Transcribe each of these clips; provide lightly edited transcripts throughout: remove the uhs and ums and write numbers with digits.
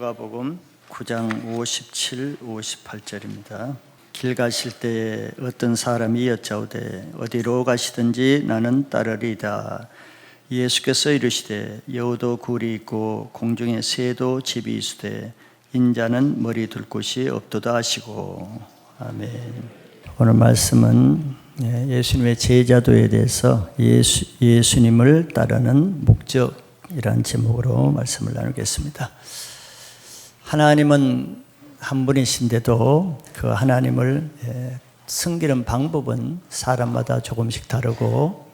누가복음 9장 57, 58절입니다. 길 가실 때에 어떤 사람이 여짜오되 어디로 가시든지 나는 따르리이다. 예수께서 이르시되 여우도 굴이 있고 공중에 새도 집이 있으되 인자는 머리 둘 곳이 없도다 하시고. 아멘. 오늘 말씀은 예수님의 제자도에 대해서 예수님을 따르는 목적이라는 제목으로 말씀을 나누겠습니다. 하나님은 한 분이신데도 그 하나님을 섬기는 방법은 사람마다 조금씩 다르고,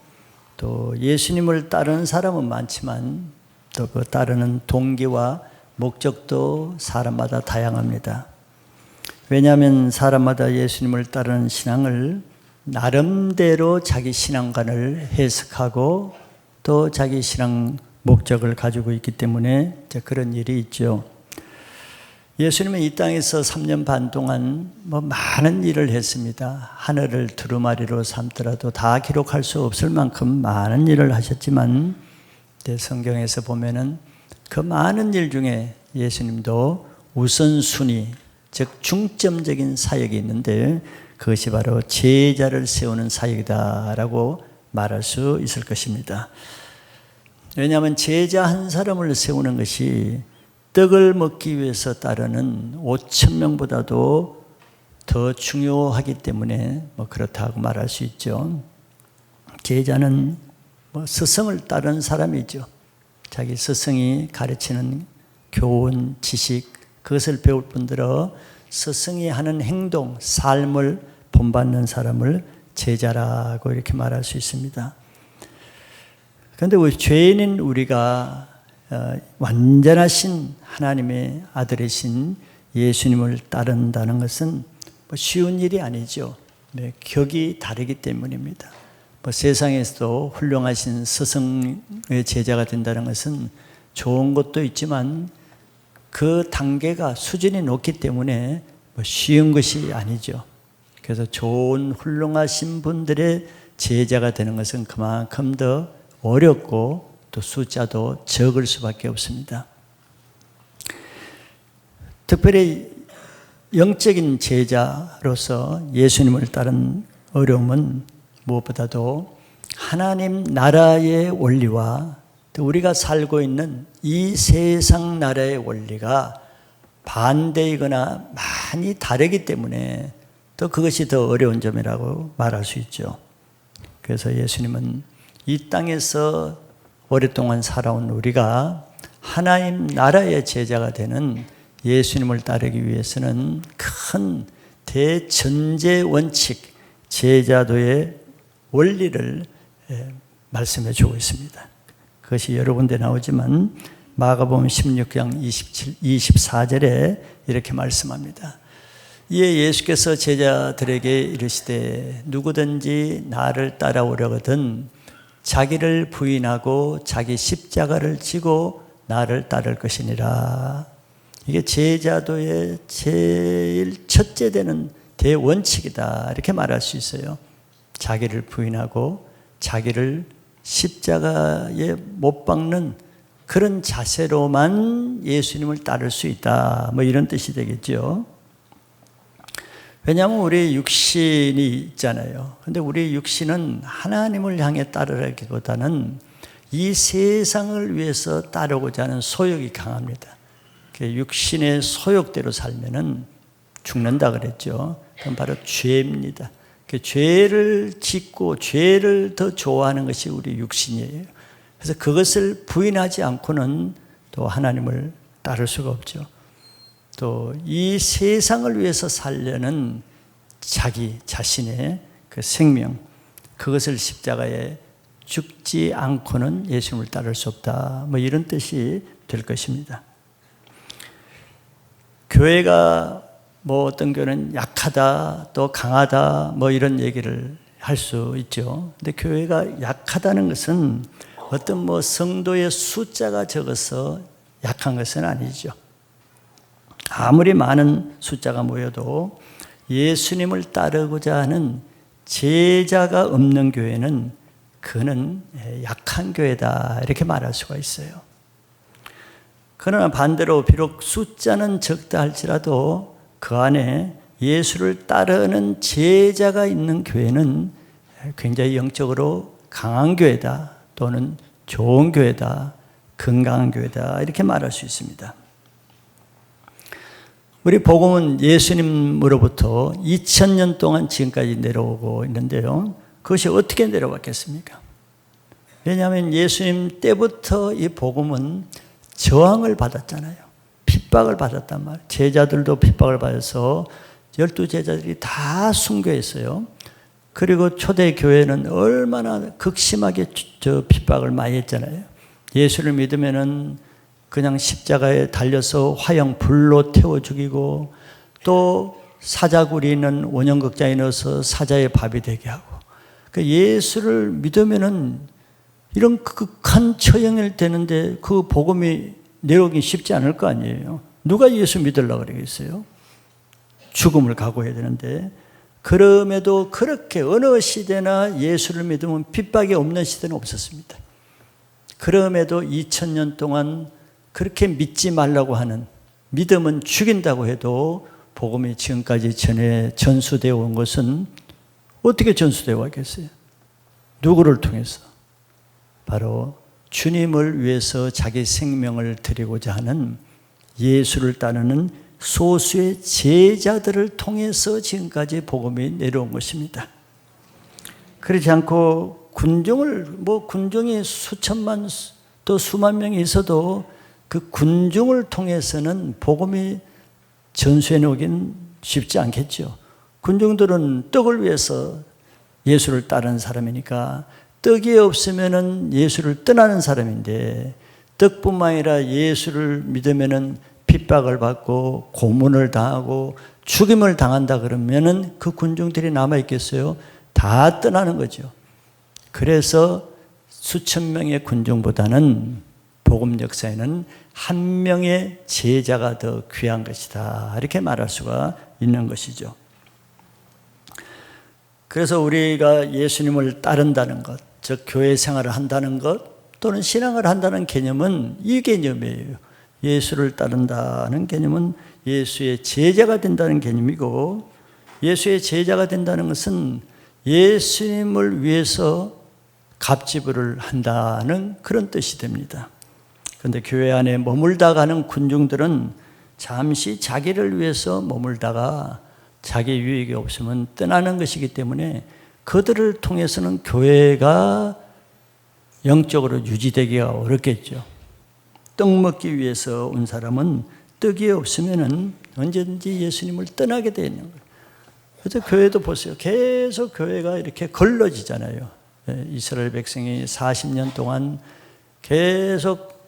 또 예수님을 따르는 사람은 많지만 또 그 따르는 동기와 목적도 사람마다 다양합니다. 왜냐하면 사람마다 예수님을 따르는 신앙을 나름대로 자기 신앙관을 해석하고 또 자기 신앙 목적을 가지고 있기 때문에 그런 일이 있죠. 예수님은 이 땅에서 3년 반 동안 많은 일을 했습니다. 하늘을 두루마리로 삼더라도 다 기록할 수 없을 만큼 많은 일을 하셨지만, 성경에서 보면은 그 많은 일 중에 예수님도 우선순위, 즉 중점적인 사역이 있는데 그것이 바로 제자를 세우는 사역이다라고 말할 수 있을 것입니다. 왜냐하면 제자 한 사람을 세우는 것이 떡을 먹기 위해서 따르는 5,000명보다도 더 중요하기 때문에 그렇다고 말할 수 있죠. 제자는 스승을 따르는 사람이죠. 자기 스승이 가르치는 교훈, 지식, 그것을 배울 뿐더러 스승이 하는 행동, 삶을 본받는 사람을 제자라고 이렇게 말할 수 있습니다. 그런데 죄인인 우리가 완전하신 하나님의 아들이신 예수님을 따른다는 것은 쉬운 일이 아니죠. 격이 다르기 때문입니다. 세상에서도 훌륭하신 스승의 제자가 된다는 것은 좋은 것도 있지만 그 단계가 수준이 높기 때문에 쉬운 것이 아니죠. 그래서 좋은 훌륭하신 분들의 제자가 되는 것은 그만큼 더 어렵고 또 숫자도 적을 수밖에 없습니다. 특별히 영적인 제자로서 예수님을 따른 어려움은 무엇보다도 하나님 나라의 원리와 또 우리가 살고 있는 이 세상 나라의 원리가 반대이거나 많이 다르기 때문에 또 그것이 더 어려운 점이라고 말할 수 있죠. 그래서 예수님은 이 땅에서 오랫동안 살아온 우리가 하나님 나라의 제자가 되는 예수님을 따르기 위해서는 큰 대전제 원칙, 제자도의 원리를 말씀해 주고 있습니다. 그것이 여러 군데 나오지만 마가복음 16장 24절에 이렇게 말씀합니다. 이에 예수께서 제자들에게 이르시되 누구든지 나를 따라오려거든 자기를 부인하고 자기 십자가를 지고 나를 따를 것이니라. 이게 제자도의 제일 첫째 되는 대원칙이다, 이렇게 말할 수 있어요. 자기를 부인하고 자기를 십자가에 못 박는 그런 자세로만 예수님을 따를 수 있다, 이런 뜻이 되겠죠. 왜냐하면 우리 육신이 있잖아요. 근데 우리 육신은 하나님을 향해 따르기보다는 이 세상을 위해서 따르고자 하는 소욕이 강합니다. 육신의 소욕대로 살면은 죽는다 그랬죠. 그건 바로 죄입니다. 죄를 짓고 죄를 더 좋아하는 것이 우리 육신이에요. 그래서 그것을 부인하지 않고는 또 하나님을 따를 수가 없죠. 또 이 세상을 위해서 살려는 자기 자신의 그 생명, 그것을 십자가에 죽지 않고는 예수님을 따를 수 없다, 이런 뜻이 될 것입니다. 교회가 어떤 교회는 약하다, 또 강하다, 이런 얘기를 할 수 있죠. 근데 교회가 약하다는 것은 어떤 성도의 숫자가 적어서 약한 것은 아니죠. 아무리 많은 숫자가 모여도 예수님을 따르고자 하는 제자가 없는 교회는 그는 약한 교회다, 이렇게 말할 수가 있어요. 그러나 반대로 비록 숫자는 적다 할지라도 그 안에 예수를 따르는 제자가 있는 교회는 굉장히 영적으로 강한 교회다, 또는 좋은 교회다, 건강한 교회다, 이렇게 말할 수 있습니다. 우리 복음은 예수님으로부터 2000년 동안 지금까지 내려오고 있는데요, 그것이 어떻게 내려왔겠습니까? 왜냐하면 예수님 때부터 이 복음은 저항을 받았잖아요. 핍박을 받았단 말이에요. 제자들도 핍박을 받아서 12제자들이 다 순교했어요. 그리고 초대 교회는 얼마나 극심하게 핍박을 많이 했잖아요. 예수를 믿으면은 그냥 십자가에 달려서 화형 불로 태워 죽이고, 또 사자굴이 있는 원형극장에 넣어서 사자의 밥이 되게 하고, 그 예수를 믿으면은 이런 극한 처형을 되는데 그 복음이 내려오기 쉽지 않을 거 아니에요. 누가 예수 믿으려고 그러겠어요? 죽음을 각오해야 되는데, 그럼에도 그렇게 어느 시대나 예수를 믿으면 핍박이 없는 시대는 없었습니다. 그럼에도 2000년 동안 그렇게 믿지 말라고 하는, 믿음은 죽인다고 해도 복음이 지금까지 전수되어 온 것은 어떻게 전수되어 왔겠어요? 누구를 통해서? 바로 주님을 위해서 자기 생명을 드리고자 하는 예수를 따르는 소수의 제자들을 통해서 지금까지 복음이 내려온 것입니다. 그렇지 않고 군중이 수천만 또 수만 명이 있어도 그 군중을 통해서는 복음이 전수해 놓긴 쉽지 않겠죠. 군중들은 떡을 위해서 예수를 따르는 사람이니까, 떡이 없으면은 예수를 떠나는 사람인데, 떡뿐만 아니라 예수를 믿으면은 핍박을 받고 고문을 당하고 죽임을 당한다 그러면은 그 군중들이 남아 있겠어요? 다 떠나는 거죠. 그래서 수천 명의 군중보다는 복음 역사에는 한 명의 제자가 더 귀한 것이다, 이렇게 말할 수가 있는 것이죠. 그래서 우리가 예수님을 따른다는 것, 즉 교회 생활을 한다는 것, 또는 신앙을 한다는 개념은 이 개념이에요. 예수를 따른다는 개념은 예수의 제자가 된다는 개념이고, 예수의 제자가 된다는 것은 예수님을 위해서 갑지부를 한다는 그런 뜻이 됩니다. 그런데 교회 안에 머물다 가는 군중들은 잠시 자기를 위해서 머물다가 자기 유익이 없으면 떠나는 것이기 때문에 그들을 통해서는 교회가 영적으로 유지되기가 어렵겠죠. 떡 먹기 위해서 온 사람은 떡이 없으면 언제든지 예수님을 떠나게 되는 거예요. 그래서 교회도 보세요. 계속 교회가 이렇게 걸러지잖아요. 이스라엘 백성이 40년 동안 계속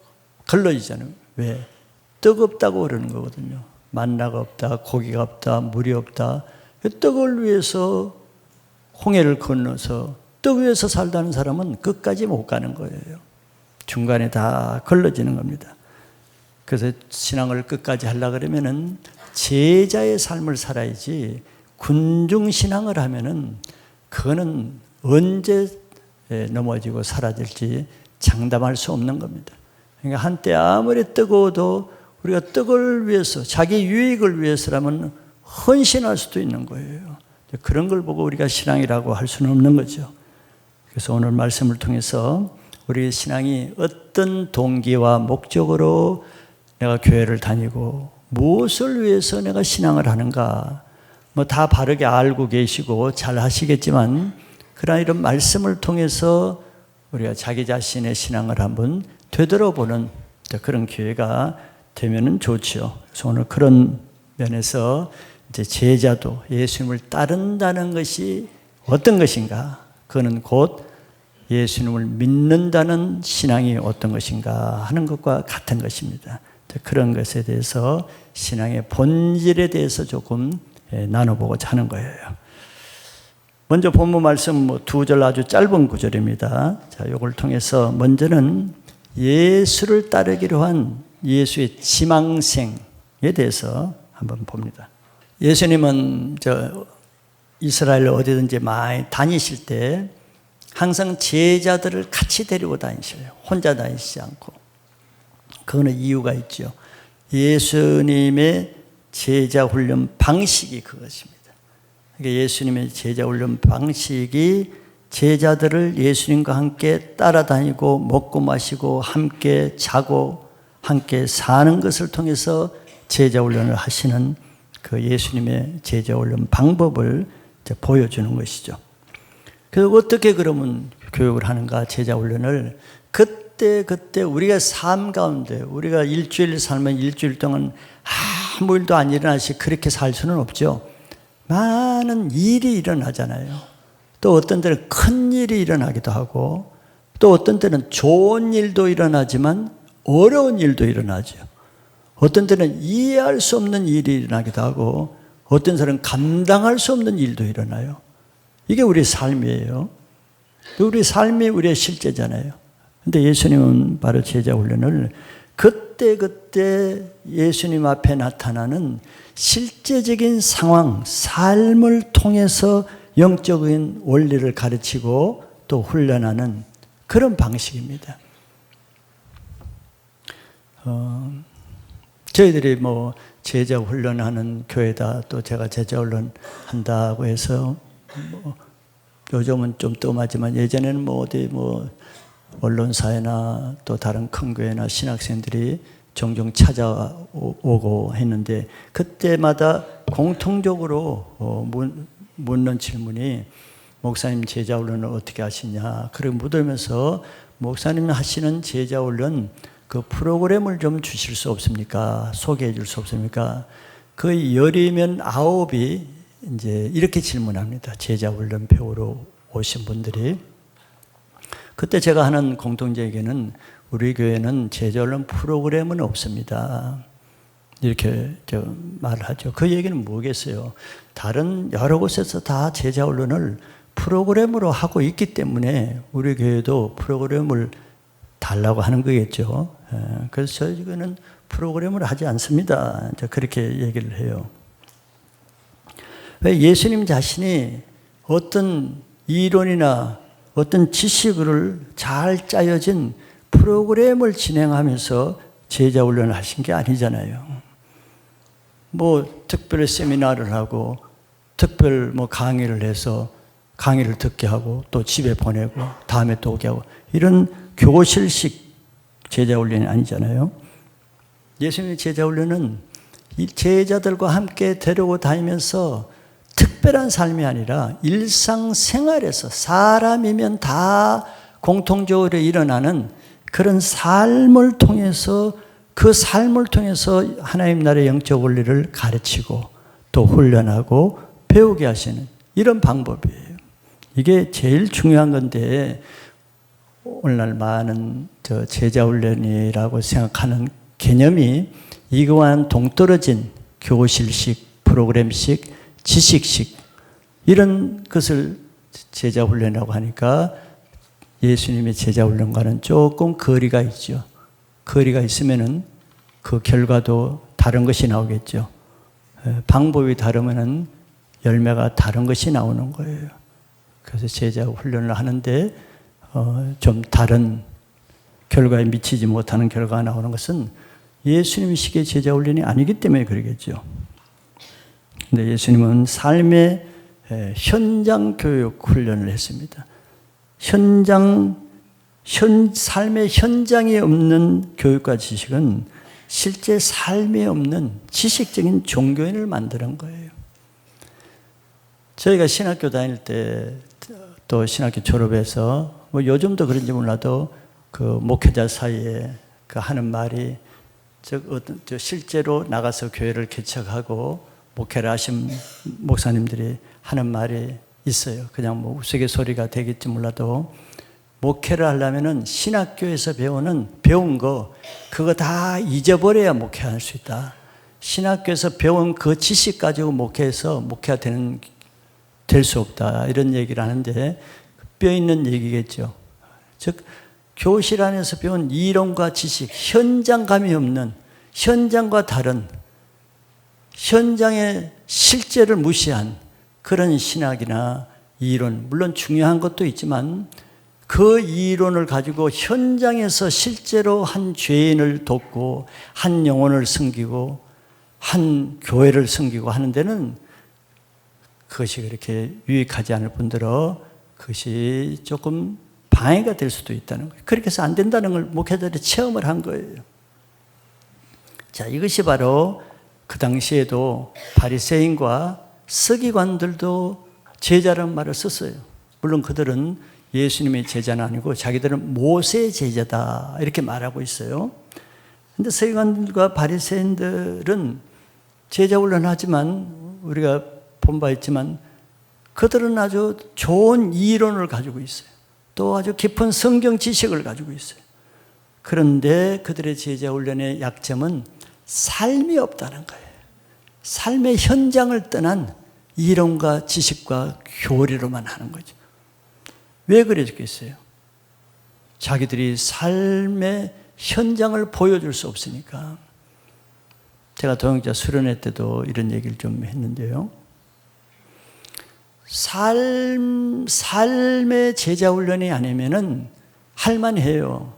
걸러지잖아요. 왜? 떡 없다고 그러는 거거든요. 만나가 없다, 고기가 없다, 물이 없다. 떡을 위해서 홍해를 건너서 떡 위에서 살다는 사람은 끝까지 못 가는 거예요. 중간에 다 걸러지는 겁니다. 그래서 신앙을 끝까지 하려고 그러면은 제자의 삶을 살아야지, 군중 신앙을 하면은 그거는 언제 넘어지고 사라질지 장담할 수 없는 겁니다. 그러니까 한때 아무리 뜨거워도 우리가 떡을 위해서, 자기 유익을 위해서라면 헌신할 수도 있는 거예요. 그런 걸 보고 우리가 신앙이라고 할 수는 없는 거죠. 그래서 오늘 말씀을 통해서 우리 신앙이 어떤 동기와 목적으로 내가 교회를 다니고 무엇을 위해서 내가 신앙을 하는가, 뭐 다 바르게 알고 계시고 잘 하시겠지만, 그러나 이런 말씀을 통해서 우리가 자기 자신의 신앙을 한번 되돌아보는 그런 기회가 되면은 좋죠. 그래서 오늘 그런 면에서 이제 제자도 예수님을 따른다는 것이 어떤 것인가, 그거는 곧 예수님을 믿는다는 신앙이 어떤 것인가 하는 것과 같은 것입니다. 그런 것에 대해서 신앙의 본질에 대해서 조금 나눠보고자 하는 거예요. 먼저 본문 말씀 2절 아주 짧은 구절입니다. 자, 이걸 통해서 먼저는 예수를 따르기로 한 예수의 지망생에 대해서 한번 봅니다. 예수님은 이스라엘 어디든지 많이 다니실 때 항상 제자들을 같이 데리고 다니셔요. 혼자 다니시지 않고. 그거는 이유가 있죠. 예수님의 제자 훈련 방식이 그것입니다. 그러니까 예수님의 제자 훈련 방식이 제자들을 예수님과 함께 따라다니고 먹고 마시고 함께 자고 함께 사는 것을 통해서 제자 훈련을 하시는 그 예수님의 제자 훈련 방법을 보여주는 것이죠. 그래서 어떻게 그러면 교육을 하는가, 제자 훈련을 그때 우리가 삶 가운데 우리가 일주일 살면 일주일 동안 아무 일도 안 일어나시 그렇게 살 수는 없죠. 많은 일이 일어나잖아요. 또 어떤 때는 큰 일이 일어나기도 하고 또 어떤 때는 좋은 일도 일어나지만 어려운 일도 일어나죠. 어떤 때는 이해할 수 없는 일이 일어나기도 하고 어떤 사람은 감당할 수 없는 일도 일어나요. 이게 우리 삶이에요. 우리 삶이 우리의 실제잖아요. 근데 예수님은 바로 제자 훈련을 그때 예수님 앞에 나타나는 실제적인 상황, 삶을 통해서 영적인 원리를 가르치고 또 훈련하는 그런 방식입니다. 저희들이 뭐 제자 훈련하는 교회다, 또 제가 제자 훈련 한다고 해서 뭐 요즘은 좀 뜸하지만 예전에는 뭐 어디 뭐 언론사에나 또 다른 큰 교회나 신학생들이 종종 찾아오고 했는데 그때마다 공통적으로 묻는 질문이 목사님 제자 훈련을 어떻게 하시냐. 그리고 묻으면서 목사님 하시는 제자 훈련 그 프로그램을 좀 주실 수 없습니까? 소개해 줄 수 없습니까? 그 10이면 9이 이제 이렇게 질문합니다. 제자 훈련 배우러 오신 분들이. 그때 제가 하는 공통적에는 우리 교회는 제자 훈련 프로그램은 없습니다. 이렇게 말을 하죠. 그 얘기는 뭐겠어요? 다른 여러 곳에서 다 제자 훈련을 프로그램으로 하고 있기 때문에 우리 교회도 프로그램을 달라고 하는 거겠죠. 그래서 저희는 프로그램을 하지 않습니다. 그렇게 얘기를 해요. 왜 예수님 자신이 어떤 이론이나 어떤 지식을 잘 짜여진 프로그램을 진행하면서 제자 훈련을 하신 게 아니잖아요. 뭐 특별 세미나를 하고 특별 뭐 강의를 해서 강의를 듣게 하고 또 집에 보내고 다음에 또 오게 하고 이런 교실식 제자 훈련이 아니잖아요. 예수님의 제자 훈련은 이 제자들과 함께 데리고 다니면서 특별한 삶이 아니라 일상생활에서 사람이면 다 공통적으로 일어나는 그런 삶을 통해서 그 삶을 통해서 하나님 나라의 영적 원리를 가르치고 또 훈련하고 배우게 하시는 이런 방법이에요. 이게 제일 중요한 건데 오늘날 많은 제자 훈련이라고 생각하는 개념이 이거와는 동떨어진 교실식, 프로그램식, 지식식 이런 것을 제자 훈련이라고 하니까 예수님의 제자 훈련과는 조금 거리가 있죠. 거리가 있으면은 그 결과도 다른 것이 나오겠죠. 방법이 다르면은 열매가 다른 것이 나오는 거예요. 그래서 제자 훈련을 하는데 좀 다른 결과에 미치지 못하는 결과가 나오는 것은 예수님식의 제자 훈련이 아니기 때문에 그러겠죠. 근데 예수님은 삶의 현장 교육 훈련을 했습니다. 삶의 현장에 없는 교육과 지식은 실제 삶에 없는 지식적인 종교인을 만드는 거예요. 저희가 신학교 다닐 때 또 신학교 졸업해서 뭐 요즘도 그런지 몰라도 그 목회자 사이에 그 하는 말이 실제로 나가서 교회를 개척하고 목회를 하신 목사님들이 하는 말이 있어요. 그냥 뭐 우스갯소리가 되겠지 몰라도 목회를 하려면은 신학교에서 배운 거 그거 다 잊어버려야 목회할 수 있다. 신학교에서 배운 그 지식 가지고 목회해서 목회가 될 수 없다. 이런 얘기를 하는데 뼈 있는 얘기겠죠. 즉 교실 안에서 배운 이론과 지식, 현장감이 없는 현장과 다른 현장의 실제를 무시한 그런 신학이나 이론, 물론 중요한 것도 있지만 그 이론을 가지고 현장에서 실제로 한 죄인을 돕고 한 영혼을 섬기고 한 교회를 섬기고 하는 데는 그것이 그렇게 유익하지 않을 뿐더러 그것이 조금 방해가 될 수도 있다는 거예요. 그렇게 해서 안 된다는 걸 목회자들이 체험을 한 거예요. 자, 이것이 바로 그 당시에도 바리새인과 서기관들도 제자라는 말을 썼어요. 물론 그들은 예수님의 제자는 아니고 자기들은 모세의 제자다 이렇게 말하고 있어요. 그런데 서기관들과 바리새인들은 제자 훈련하지만 우리가 본 바 있지만 그들은 아주 좋은 이론을 가지고 있어요. 또 아주 깊은 성경 지식을 가지고 있어요. 그런데 그들의 제자 훈련의 약점은 삶이 없다는 거예요. 삶의 현장을 떠난 이론과 지식과 교리로만 하는 거죠. 왜 그랬겠어요? 자기들이 삶의 현장을 보여줄 수 없으니까. 제가 동역자 수련회 때도 이런 얘기를 좀 했는데요. 삶의 제자 훈련이 아니면은 할만해요.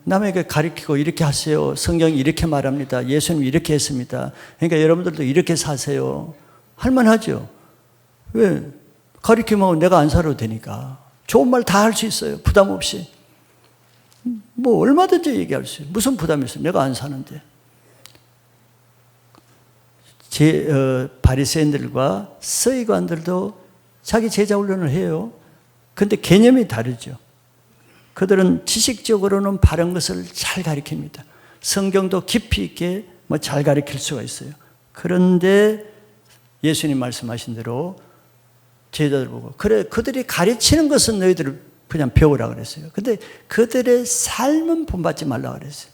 남에게 가르치고 이렇게 하세요. 성경이 이렇게 말합니다. 예수님 이렇게 했습니다. 그러니까 여러분들도 이렇게 사세요. 할만하죠. 왜? 가르치면 내가 안 살아도 되니까. 좋은 말 다 할 수 있어요. 부담 없이. 뭐 얼마든지 얘기할 수 있어요. 무슨 부담이 있어요. 내가 안 사는데. 바리새인들과 서기관들도 자기 제자 훈련을 해요. 그런데 개념이 다르죠. 그들은 지식적으로는 바른 것을 잘 가르칩니다. 성경도 깊이 있게 잘 가르칠 수가 있어요. 그런데 예수님 말씀하신 대로 제자들 보고 그래 그들이 가르치는 것은 너희들 그냥 배우라 그랬어요. 근데 그들의 삶은 본받지 말라 그랬어요.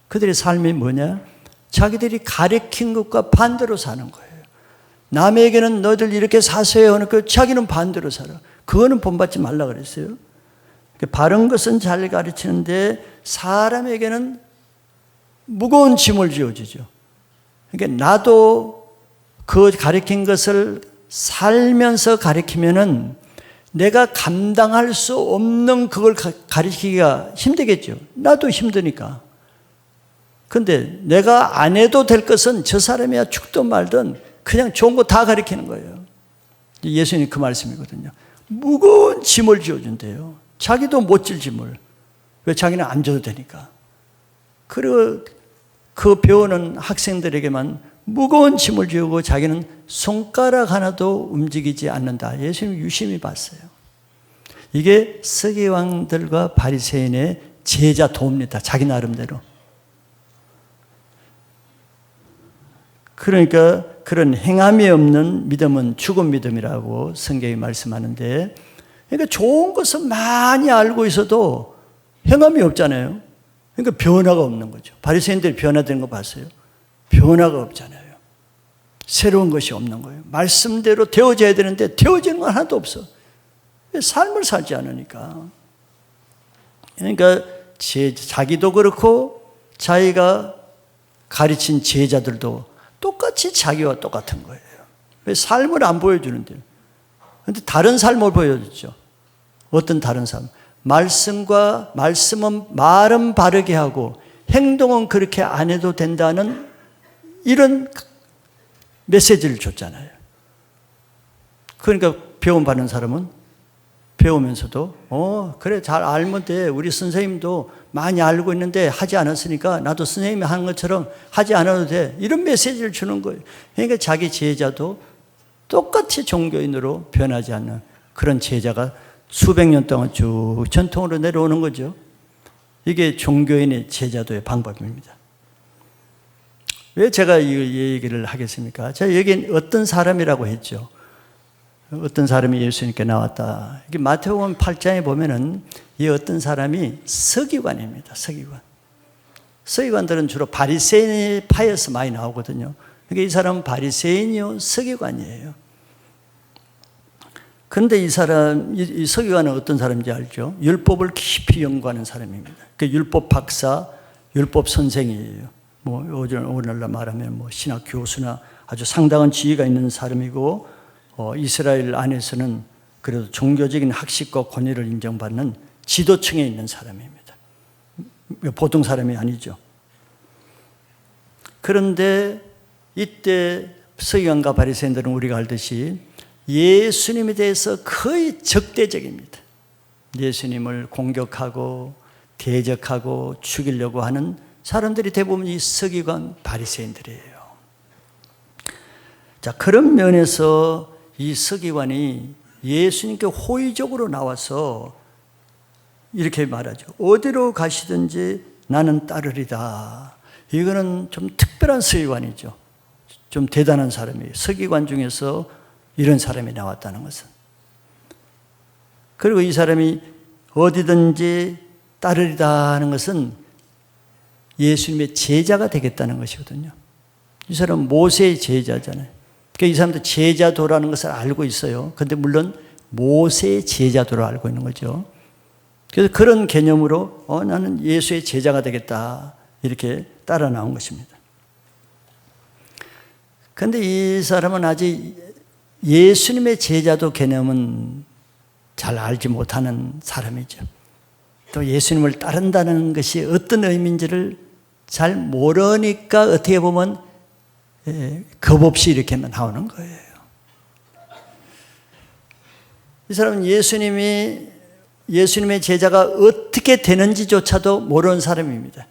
그들의 삶이 뭐냐? 자기들이 가르친 것과 반대로 사는 거예요. 남에게는 너희들 이렇게 사세요 하니까 자기는 반대로 살아. 그거는 본받지 말라 그랬어요. 바른 것은 잘 가르치는데 사람에게는 무거운 짐을 지어주죠. 그러니까 나도 그 가르친 것을 살면서 가르치면은 내가 감당할 수 없는 그걸 가르치기가 힘들겠죠. 나도 힘드니까. 근데 내가 안 해도 될 것은 저 사람이야 죽든 말든 그냥 좋은 거 다 가르치는 거예요. 예수님 그 말씀이거든요. 무거운 짐을 지어준대요. 자기도 못 질 짐을. 왜? 자기는 안 져도 되니까. 그리고 그 배우는 학생들에게만 무거운 짐을 지우고 자기는 손가락 하나도 움직이지 않는다. 예수님 유심히 봤어요. 이게 서기관들과 바리새인의 제자 도입니다. 자기 나름대로. 그러니까 그런 행함이 없는 믿음은 죽은 믿음이라고 성경이 말씀하는데, 그러니까 좋은 것을 많이 알고 있어도 행함이 없잖아요. 그러니까 변화가 없는 거죠. 바리새인들이 변화되는 거 봤어요? 변화가 없잖아요. 새로운 것이 없는 거예요. 말씀대로 되어져야 되는데 되어지는 건 하나도 없어. 삶을 살지 않으니까. 그러니까 자기도 그렇고 자기가 가르친 제자들도 똑같이 자기와 똑같은 거예요. 왜? 삶을 안 보여주는데요. 그런데 다른 삶을 보여줬죠. 어떤 다른 삶? 말씀은 말은 바르게 하고 행동은 그렇게 안 해도 된다는 이런 메시지를 줬잖아요. 그러니까 배움받는 사람은 배우면서도 그래 잘 알면 돼. 우리 선생님도 많이 알고 있는데 하지 않았으니까 나도 선생님이 하는 것처럼 하지 않아도 돼. 이런 메시지를 주는 거예요. 그러니까 자기 제자도 똑같이 종교인으로 변하지 않는 그런 제자가 수백 년 동안 쭉 전통으로 내려오는 거죠. 이게 종교인의 제자도의 방법입니다. 왜 제가 이 얘기를 하겠습니까? 제가 여기 어떤 사람이라고 했죠. 어떤 사람이 예수님께 나왔다. 이게 마태복음 8장에 보면은 이 어떤 사람이 서기관입니다. 서기관. 서기관들은 주로 바리새인 파에서 많이 나오거든요. 그러니까 이 사람은 바리새인이요 서기관이에요. 그런데 이 서기관은 어떤 사람인지 알죠? 율법을 깊이 연구하는 사람입니다. 그 율법 박사, 율법 선생이에요. 뭐 오늘날 말하면 뭐 신학 교수나 아주 상당한 지위가 있는 사람이고, 이스라엘 안에서는 그래도 종교적인 학식과 권위를 인정받는 지도층에 있는 사람입니다. 보통 사람이 아니죠. 그런데 이때 서기관과 바리새인들은 우리가 알듯이 예수님에 대해서 거의 적대적입니다. 예수님을 공격하고 대적하고 죽이려고 하는 사람들이 대부분 이 서기관 바리새인들이에요. 자, 그런 면에서 이 서기관이 예수님께 호의적으로 나와서 이렇게 말하죠. 어디로 가시든지 나는 따르리다. 이거는 좀 특별한 서기관이죠. 좀 대단한 사람이에요. 서기관 중에서 이런 사람이 나왔다는 것은. 그리고 이 사람이 어디든지 따르리다 하는 것은 예수님의 제자가 되겠다는 것이거든요. 이 사람은 모세의 제자잖아요. 그러니까 이 사람도 제자도라는 것을 알고 있어요. 그런데 물론 모세의 제자도로 알고 있는 거죠. 그래서 그런 개념으로 나는 예수의 제자가 되겠다 이렇게 따라 나온 것입니다. 그런데 이 사람은 아직 예수님의 제자도 개념은 잘 알지 못하는 사람이죠. 또 예수님을 따른다는 것이 어떤 의미인지를 잘 모르니까 어떻게 보면 겁 없이 이렇게 나오는 거예요. 이 사람은 예수님의 제자가 어떻게 되는지조차도 모르는 사람입니다.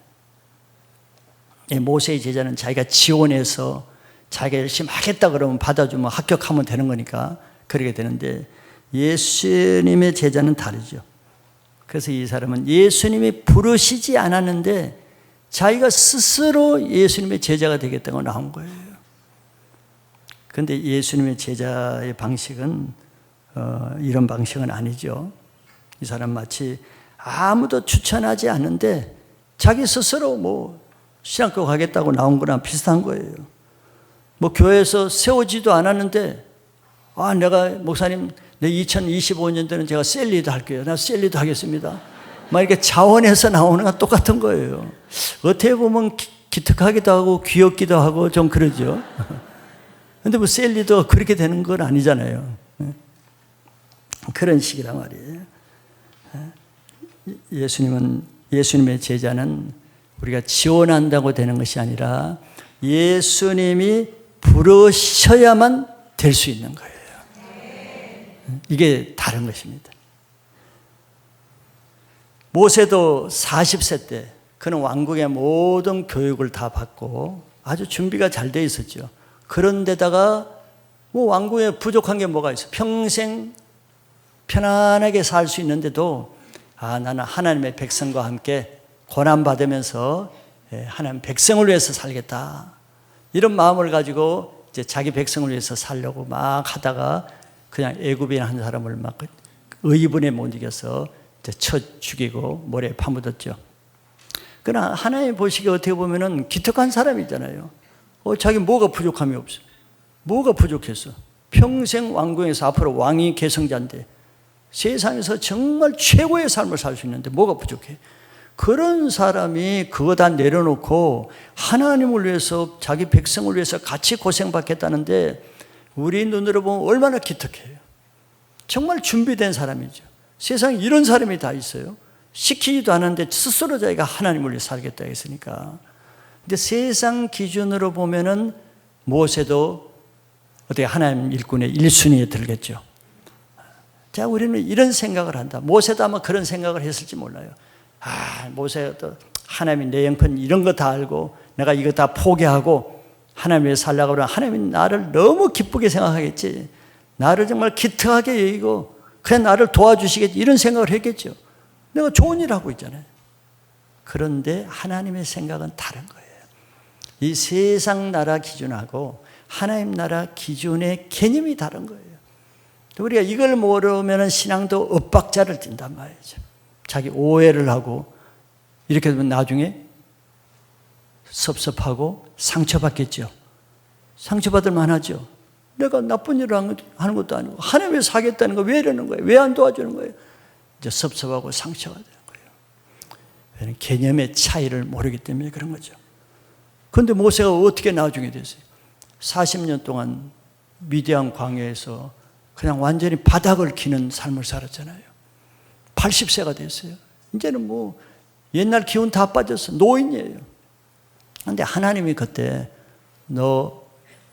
모세의 제자는 자기가 지원해서 자기가 열심히 하겠다 그러면 받아주면 합격하면 되는 거니까 그러게 되는데 예수님의 제자는 다르죠. 그래서 이 사람은 예수님이 부르시지 않았는데 자기가 스스로 예수님의 제자가 되겠다고 나온 거예요. 그런데 예수님의 제자의 방식은 이런 방식은 아니죠. 이 사람 마치 아무도 추천하지 않는데 자기 스스로 신학교 가겠다고 나온 거랑 비슷한 거예요. 교회에서 세우지도 않았는데 내가 목사님 2025년도는 제가 셀리도 할게요. 나 셀리도 하겠습니다. 막 이렇게 자원해서 나오는 건 똑같은 거예요. 어떻게 보면 기특하기도 하고 귀엽기도 하고 좀 그러죠. 근데 셀리도 그렇게 되는 건 아니잖아요. 그런 식이란 말이에요. 예수님의 제자는 우리가 지원한다고 되는 것이 아니라 예수님이 부르셔야만 될 수 있는 거예요. 이게 다른 것입니다. 모세도 40세 때 그는 왕국의 모든 교육을 다 받고 아주 준비가 잘 돼 있었죠. 그런데다가 왕국에 부족한 게 뭐가 있어? 평생 편안하게 살 수 있는데도 나는 하나님의 백성과 함께 고난받으면서 하나님 백성을 위해서 살겠다. 이런 마음을 가지고 이제 자기 백성을 위해서 살려고 막 하다가 그냥 애굽인 한 사람을 막 의분에 못 이겨서 이제 쳐 죽이고 모래에 파묻었죠. 그러나 하나님 보시기에 어떻게 보면은 기특한 사람이잖아요. 자기 뭐가 부족함이 없어. 뭐가 부족했어. 평생 왕궁에서 앞으로 왕이 계승자인데 세상에서 정말 최고의 삶을 살 수 있는데 뭐가 부족해. 그런 사람이 그거 다 내려놓고 하나님을 위해서 자기 백성을 위해서 같이 고생받겠다는데 우리 눈으로 보면 얼마나 기특해요. 정말 준비된 사람이죠. 세상에 이런 사람이 다 있어요. 시키지도 않았는데 스스로 자기가 하나님을 위해 살겠다 했으니까. 근데 세상 기준으로 보면은 모세도 어떻게 하나님 일꾼의 1순위에 들겠죠. 자, 우리는 이런 생각을 한다. 모세도 아마 그런 생각을 했을지 몰라요. 모세도 하나님이 내 형편 이런 거 다 알고 내가 이거 다 포기하고 하나님 위해 살려고 그러면 하나님이 나를 너무 기쁘게 생각하겠지. 나를 정말 기특하게 여기고 그냥 나를 도와주시겠지. 이런 생각을 했겠죠. 내가 좋은 일 하고 있잖아요. 그런데 하나님의 생각은 다른 거예요. 이 세상 나라 기준하고 하나님 나라 기준의 개념이 다른 거예요. 우리가 이걸 모르면 신앙도 엇박자를 띈단 말이죠. 자기 오해를 하고 이렇게 되면 나중에 섭섭하고 상처받겠죠. 상처받을 만하죠. 내가 나쁜 일을 하는 것도 아니고 하나님 위해서 하겠다는 거 왜 이러는 거예요? 왜 안 도와주는 거예요? 이제 섭섭하고 상처가 되는 거예요. 왜냐하면 개념의 차이를 모르기 때문에 그런 거죠. 그런데 모세가 어떻게 나중에 됐어요? 40년 동안 미디안 광야에서 그냥 완전히 바닥을 기는 삶을 살았잖아요. 80세가 됐어요. 이제는 뭐 옛날 기운 다 빠졌어. 노인이에요. 그런데 하나님이 그때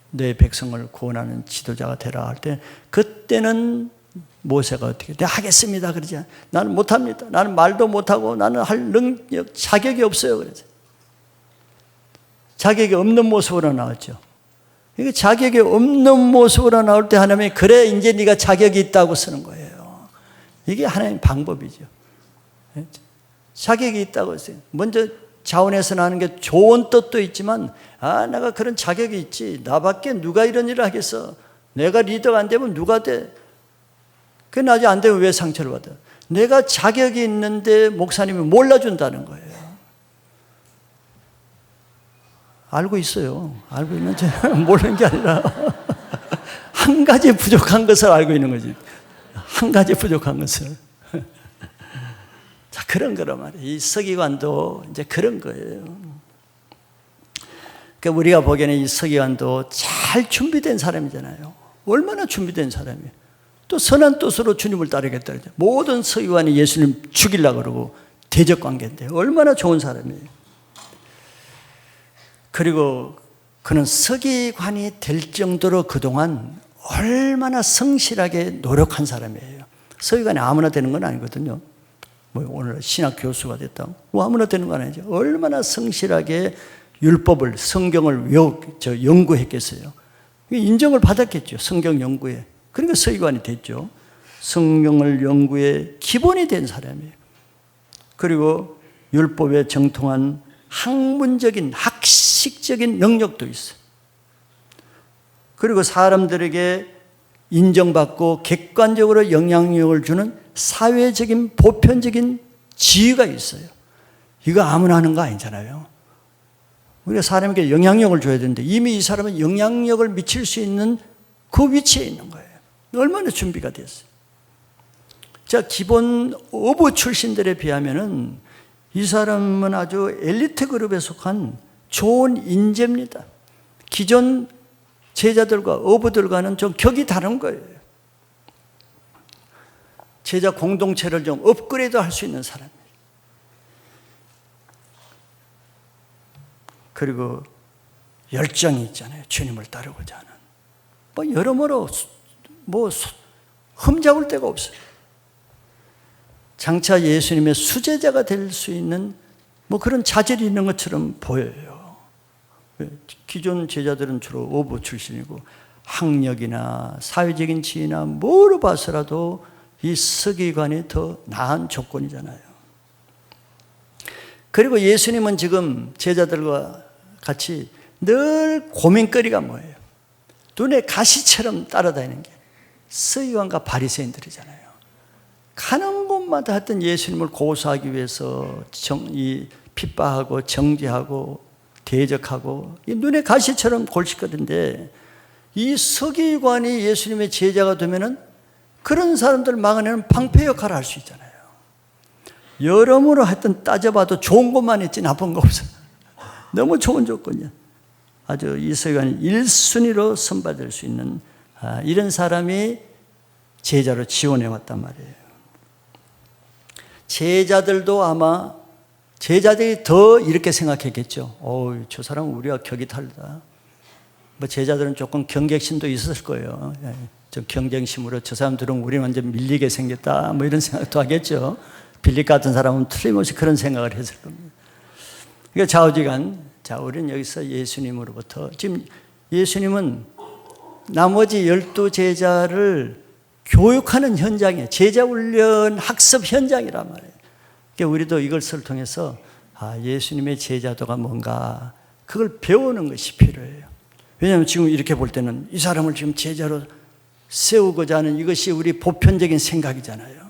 내 백성을 구원하는 지도자가 되라 할 때, 그때는 모세가 어떻게 내가 하겠습니다 그러지 않아요. 나는 못합니다. 나는 말도 못하고 나는 할 능력, 자격이 없어요 그러죠. 자격이 없는 모습으로 나왔죠. 이게 자격이 없는 모습으로 나올 때 하나님이 그래 이제 네가 자격이 있다고 쓰는 거예요. 이게 하나님의 방법이죠. 자격이 있다고 했어요. 먼저 자원에서 나는 게 좋은 뜻도 있지만, 내가 그런 자격이 있지. 나밖에 누가 이런 일을 하겠어. 내가 리더가 안 되면 누가 돼. 그게 나중에 안 되면 왜 상처를 받아. 내가 자격이 있는데 목사님이 몰라준다는 거예요. 알고 있어요. 알고 있는데 모르는 게 아니라 한 가지 부족한 것을 알고 있는 거지. 한 가지 부족한 것을. 자, 그런 거란 말이에요. 이 서기관도 이제 그런 거예요. 그러니까 우리가 보기에는 이 서기관도 잘 준비된 사람이잖아요. 얼마나 준비된 사람이에요. 또 선한 뜻으로 주님을 따르겠다 그러죠. 모든 서기관이 예수님 죽이려고 그러고 대적 관계인데 얼마나 좋은 사람이에요. 그리고 그는 서기관이 될 정도로 그동안 얼마나 성실하게 노력한 사람이에요. 서기관이 아무나 되는 건 아니거든요. 뭐 오늘 신학 교수가 됐다. 뭐 아무나 되는 건 아니죠. 얼마나 성실하게 율법을, 성경을 연구했겠어요. 인정을 받았겠죠. 성경 연구에. 그러니까 서기관이 됐죠. 성경을 연구의 기본이 된 사람이에요. 그리고 율법에 정통한 학문적인, 학식적인 능력도 있어요. 그리고 사람들에게 인정받고 객관적으로 영향력을 주는 사회적인, 보편적인 지위가 있어요. 이거 아무나 하는 거 아니잖아요. 우리가 사람에게 영향력을 줘야 되는데 이미 이 사람은 영향력을 미칠 수 있는 그 위치에 있는 거예요. 얼마나 준비가 됐어요. 자, 기본 어부 출신들에 비하면은 이 사람은 아주 엘리트 그룹에 속한 좋은 인재입니다. 기존 제자들과 어부들과는 좀 격이 다른 거예요. 제자 공동체를 좀 업그레이드 할 수 있는 사람이에요. 그리고 열정이 있잖아요. 주님을 따르고자 하는. 여러모로 흠잡을 데가 없어요. 장차 예수님의 수제자가 될 수 있는 그런 자질이 있는 것처럼 보여요. 기존 제자들은 주로 어부 출신이고 학력이나 사회적인 지위나 뭐로 봐서라도 이 서기관이 더 나은 조건이잖아요. 그리고 예수님은 지금 제자들과 같이 늘 고민거리가 뭐예요? 눈에 가시처럼 따라다니는 게 서기관과 바리새인들이잖아요. 가는 곳마다 하여튼 예수님을 고소하기 위해서 핍박하고 정죄하고 대적하고 눈에 가시처럼 골칫거리인데, 이 서기관이 예수님의 제자가 되면은 그런 사람들 막아내는 방패 역할을 할 수 있잖아요. 여러모로 하여튼 따져봐도 좋은 것만 있지 나쁜 거 없어요. 너무 좋은 조건이야. 아주 이 서기관이 1순위로 선발될 수 있는 이런 사람이 제자로 지원해 왔단 말이에요. 제자들도 아마 제자들이 더 이렇게 생각했겠죠. 저 사람은 우리와 격이 다르다. 제자들은 조금 경쟁심도 있었을 거예요. 좀 경쟁심으로 저 사람들은 우리 완전 밀리게 생겼다. 이런 생각도 하겠죠. 빌립 같은 사람은 틀림없이 그런 생각을 했을 겁니다. 그러니까 좌우지간, 우리는 여기서 예수님으로부터, 지금 예수님은 나머지 12제자를 교육하는 현장이에요. 제자훈련 학습 현장이란 말이에요. 그러니까 우리도 이것을 통해서 예수님의 제자도가 뭔가 그걸 배우는 것이 필요해요. 왜냐하면 지금 이렇게 볼 때는 이 사람을 지금 제자로 세우고자 하는 이것이 우리 보편적인 생각이잖아요.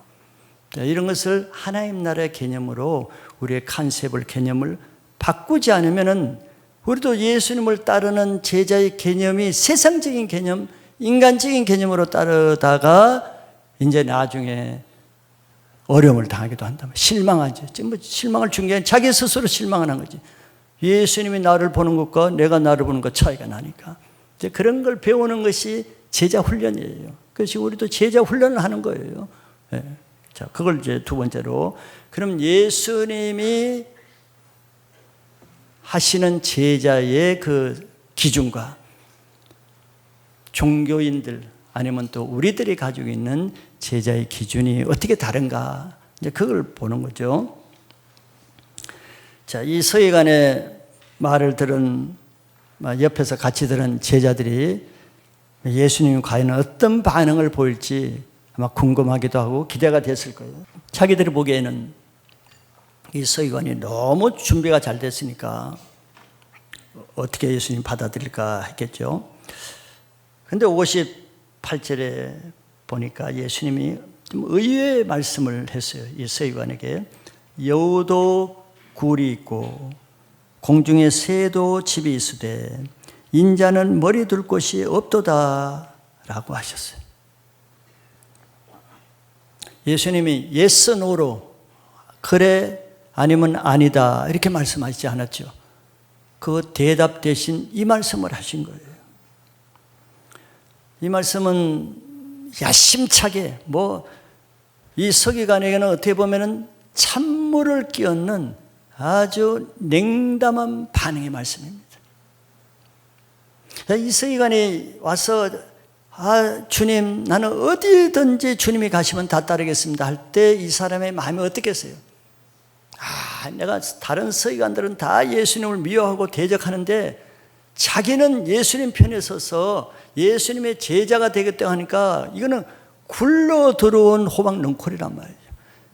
이런 것을 하나님 나라의 개념으로 우리의 컨셉을, 개념을 바꾸지 않으면은 우리도 예수님을 따르는 제자의 개념이 세상적인 개념, 인간적인 개념으로 따르다가 이제 나중에 어려움을 당하기도 한다. 실망하죠. 지금 실망을 준 게 자기 스스로 실망을 한 거지. 예수님이 나를 보는 것과 내가 나를 보는 것 차이가 나니까. 이제 그런 걸 배우는 것이 제자 훈련이에요. 그것이 우리도 제자 훈련을 하는 거예요. 예. 자, 그걸 이제 두 번째로. 그럼 예수님이 하시는 제자의 그 기준과 종교인들 아니면 또 우리들이 가지고 있는 제자의 기준이 어떻게 다른가? 이제 그걸 보는 거죠. 자, 이 서기관의 말을 들은, 옆에서 같이 들은 제자들이 예수님이 과연 어떤 반응을 보일지 아마 궁금하기도 하고 기대가 됐을 거예요. 자기들이 보기에는 이 서기관이 너무 준비가 잘 됐으니까 어떻게 예수님 받아들일까 했겠죠. 근데 58절에 보니까 예수님이 좀 의외의 말씀을 했어요. 이 서기관에게. 여우도 굴이 있고 공중에 새도 집이 있으되 인자는 머리 둘 곳이 없도다 라고 하셨어요. 예수님이 yes, no로 그래 아니면 아니다 이렇게 말씀하시지 않았죠. 그 대답 대신 이 말씀을 하신 거예요. 이 말씀은 야심차게 이 서기관에게는 어떻게 보면은 찬물을 끼얹는 아주 냉담한 반응의 말씀입니다. 이 서기관이 와서 주님 나는 어디든지 주님이 가시면 다 따르겠습니다 할 때 이 사람의 마음이 어떻겠어요? 내가 다른 서기관들은 다 예수님을 미워하고 대적하는데 자기는 예수님 편에 서서 예수님의 제자가 되겠다고 하니까 이거는 굴러 들어온 호박 능콜이란 말이에요.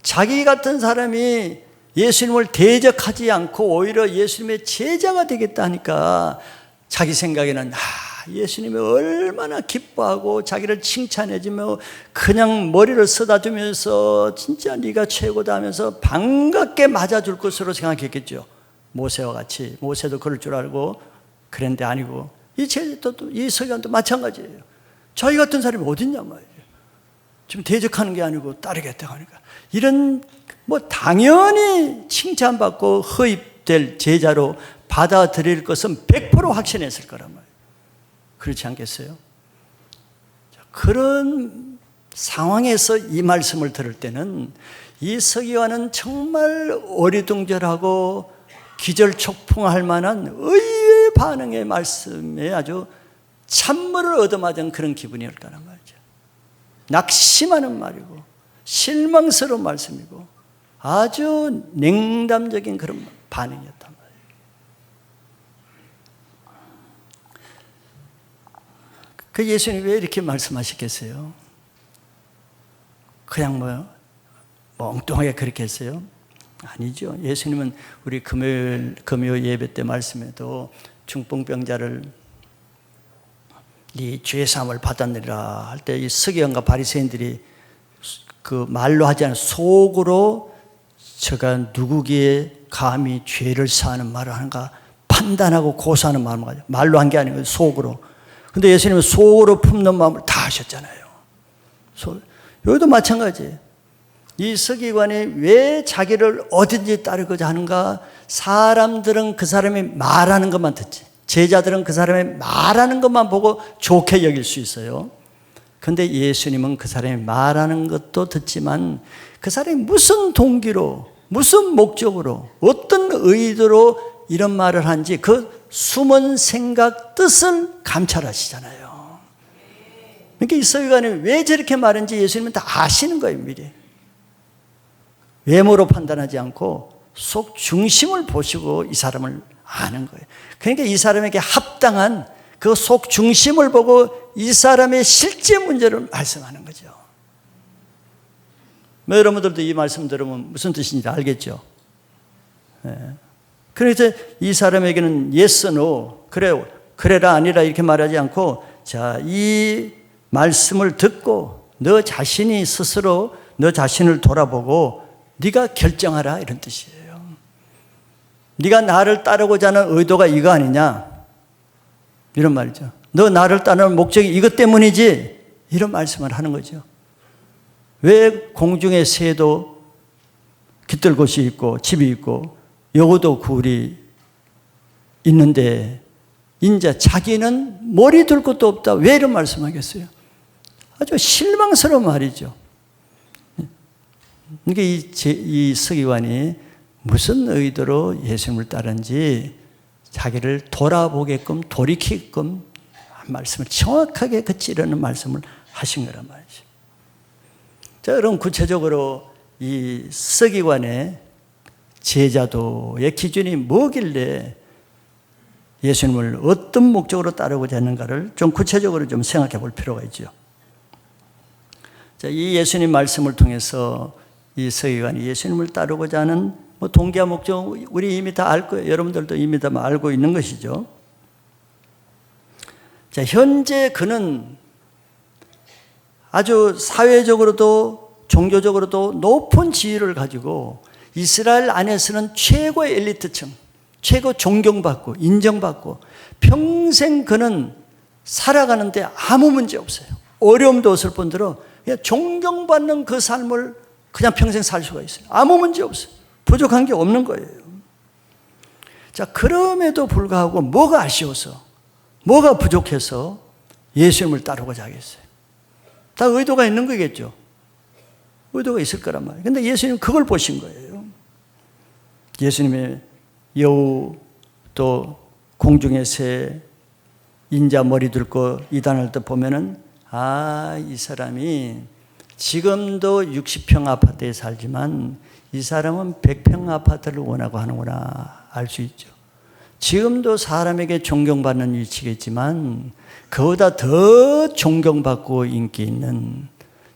자기 같은 사람이 예수님을 대적하지 않고 오히려 예수님의 제자가 되겠다 하니까 자기 생각에는 예수님이 얼마나 기뻐하고 자기를 칭찬해주며 그냥 머리를 쓰다주면서 진짜 네가 최고다 하면서 반갑게 맞아줄 것으로 생각했겠죠. 모세와 같이. 모세도 그럴 줄 알고 그런데 아니고 이 서기관도 마찬가지예요. 자기 같은 사람이 어딨냐 말이에요. 지금 대적하는 게 아니고 따르겠다고 하니까 이런 당연히 칭찬받고 허입될 제자로 받아들일 것은 100% 확신했을 거란 말이에요. 그렇지 않겠어요? 그런 상황에서 이 말씀을 들을 때는 이 서기관은 정말 어리둥절하고 기절촉풍할 만한 의외의 반응의 말씀에 아주 찬물을 얻어맞은 그런 기분이었을 거란 말이죠. 낙심하는 말이고 실망스러운 말씀이고 아주 냉담적인 그런 반응이었단 말이에요. 그 예수님이 왜 이렇게 말씀하셨겠어요? 그냥 엉뚱하게 그렇게 했어요? 아니죠. 예수님은 우리 금요 예배 때 말씀에도 중풍병자를 네 죄 사함을 받았느니라 할 때 이 서기관과 바리새인들이 그 말로 하지 않은 속으로 저가 누구기에 감히 죄를 사하는 말을 하는가 판단하고 고소하는 마음을 가지고 말로 한 게 아니고 속으로. 근데 예수님은 속으로 품는 마음을 다 하셨잖아요. 여기도 마찬가지예요. 이 서기관이 왜 자기를 어딘지 따르고자 하는가? 사람들은 그 사람이 말하는 것만 듣지. 제자들은 그 사람이 말하는 것만 보고 좋게 여길 수 있어요. 그런데 예수님은 그 사람이 말하는 것도 듣지만 그 사람이 무슨 동기로, 무슨 목적으로, 어떤 의도로 이런 말을 하는지 그 숨은 생각, 뜻을 감찰하시잖아요. 그러니까 이 서기관이 왜 저렇게 말했는지 예수님은 다 아시는 거예요, 미리. 외모로 판단하지 않고 속 중심을 보시고 이 사람을 아는 거예요. 그러니까 이 사람에게 합당한 그 속 중심을 보고 이 사람의 실제 문제를 말씀하는 거죠. 여러분들도 이 말씀 들으면 무슨 뜻인지 알겠죠? 네. 그래서 이 사람에게는 yes, no, 그래라 아니라 이렇게 말하지 않고 자, 이 말씀을 듣고 너 자신이 스스로 너 자신을 돌아보고 네가 결정하라 이런 뜻이에요. 네가 나를 따르고자 하는 의도가 이거 아니냐 이런 말이죠. 너 나를 따르는 목적이 이것 때문이지 이런 말씀을 하는 거죠. 왜 공중에 새도 깃들 곳이 있고 집이 있고 여우도 굴이 있는데 인자 자기는 머리 둘 것도 없다. 왜 이런 말씀하겠어요? 아주 실망스러운 말이죠. 그러니까 이 서기관이 무슨 의도로 예수님을 따르는지 자기를 돌아보게끔 돌이키게끔 말씀을 정확하게 찌르는 말씀을 하신 거란 말이죠. 자, 그럼 구체적으로 이 서기관의 제자도의 기준이 뭐길래 예수님을 어떤 목적으로 따르고자 하는가를 좀 구체적으로 좀 생각해 볼 필요가 있죠. 자, 이 예수님 말씀을 통해서 이 서기관이 예수님을 따르고자 하는 동기와 목적 우리 이미 다 알 거예요. 여러분들도 이미 다 알고 있는 것이죠. 자, 현재 그는 아주 사회적으로도 종교적으로도 높은 지위를 가지고 이스라엘 안에서는 최고의 엘리트층, 최고 존경받고 인정받고 평생 그는 살아가는데 아무 문제 없어요. 어려움도 없을 뿐더러 그냥 존경받는 그 삶을 그냥 평생 살 수가 있어요. 아무 문제 없어요. 부족한 게 없는 거예요. 자, 그럼에도 불구하고 뭐가 아쉬워서, 뭐가 부족해서 예수님을 따르고자 하겠어요? 다 의도가 있는 거겠죠. 의도가 있을 거란 말이에요. 근데 예수님은 그걸 보신 거예요. 예수님의 여우, 또 공중의 새, 인자 머리 들고 이단할 때 보면은 이 사람이 지금도 60평 아파트에 살지만 이 사람은 100평 아파트를 원하고 하는구나 알 수 있죠. 지금도 사람에게 존경받는 위치겠지만 그보다 더 존경받고 인기 있는,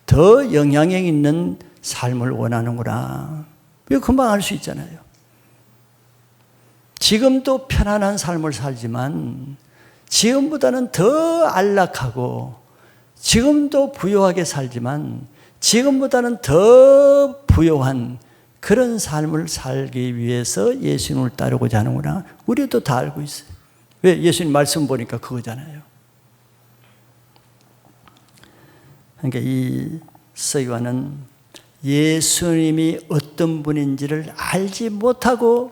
더 영향력 있는 삶을 원하는구나. 이거 금방 알 수 있잖아요. 지금도 편안한 삶을 살지만 지금보다는 더 안락하고, 지금도 부유하게 살지만 지금보다는 더 부유한 그런 삶을 살기 위해서 예수님을 따르고자 하는구나. 우리도 다 알고 있어요. 왜? 예수님 말씀 보니까 그거잖아요. 그러니까 이 서기관은 예수님이 어떤 분인지를 알지 못하고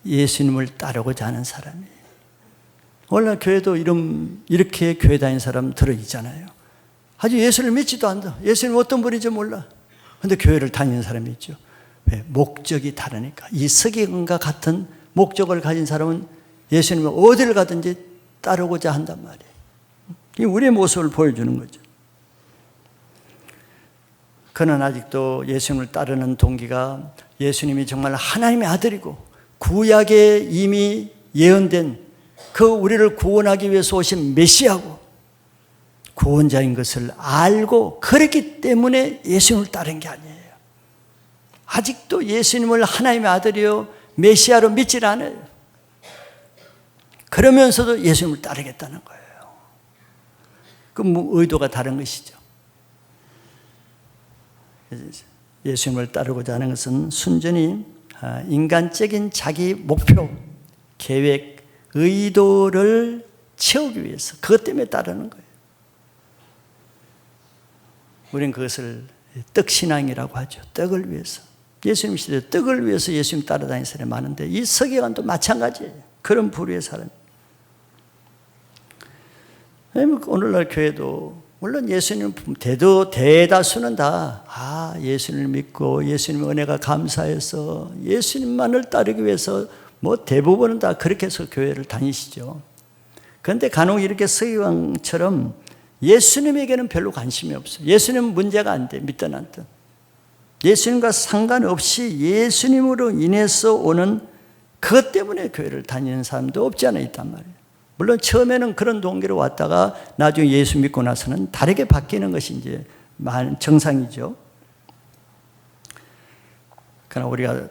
예수님을 따르고자 하는 사람이에요. 오늘날 교회도 이렇게 교회 다니는 사람 들어있잖아요. 아주 예수를 믿지도 않다. 예수님 어떤 분인지 몰라. 그런데 교회를 다니는 사람이 있죠. 왜? 목적이 다르니까. 이 서기관과 같은 목적을 가진 사람은 예수님을 어디를 가든지 따르고자 한단 말이에요. 이게 우리의 모습을 보여주는 거죠. 그는 아직도 예수님을 따르는 동기가 예수님이 정말 하나님의 아들이고 구약에 이미 예언된 그 우리를 구원하기 위해서 오신 메시아고 구원자인 것을 알고 그렇기 때문에 예수님을 따른 게 아니에요. 아직도 예수님을 하나님의 아들이요 메시아로 믿질 않아요. 그러면서도 예수님을 따르겠다는 거예요. 그 의도가 다른 것이죠. 예수님을 따르고자 하는 것은 순전히 인간적인 자기 목표, 계획, 의도를 채우기 위해서 그것 때문에 따르는 거예요. 우리는 그것을 떡신앙이라고 하죠. 떡을 위해서. 예수님 시대에 떡을 위해서 예수님 따라다니는 사람이 많은데 이 서기관도 마찬가지예요. 그런 부류의 사람. 오늘날 교회도 물론 예수님 대다수는 다 예수님을 믿고 예수님의 은혜가 감사해서 예수님만을 따르기 위해서 대부분은 다 그렇게 해서 교회를 다니시죠. 그런데 간혹 이렇게 서기관처럼 예수님에게는 별로 관심이 없어요. 예수님은 문제가 안 돼. 믿든 안 든. 예수님과 상관없이 예수님으로 인해서 오는 그것 때문에 교회를 다니는 사람도 없지 않아 있단 말이에요. 물론 처음에는 그런 동기로 왔다가 나중에 예수 믿고 나서는 다르게 바뀌는 것이 이제 정상이죠. 그러나 우리가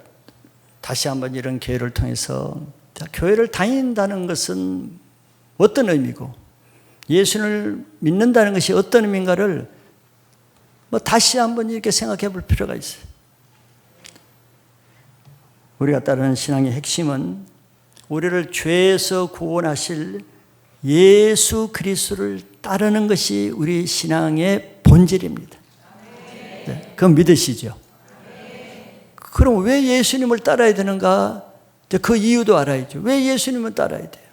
다시 한번 이런 교회를 통해서 교회를 다닌다는 것은 어떤 의미고 예수를 믿는다는 것이 어떤 의미인가를 다시 한번 이렇게 생각해 볼 필요가 있어요. 우리가 따르는 신앙의 핵심은 우리를 죄에서 구원하실 예수 그리스도를 따르는 것이 우리 신앙의 본질입니다. 네, 그건 믿으시죠? 그럼 왜 예수님을 따라야 되는가? 그 이유도 알아야죠. 왜 예수님을 따라야 돼요?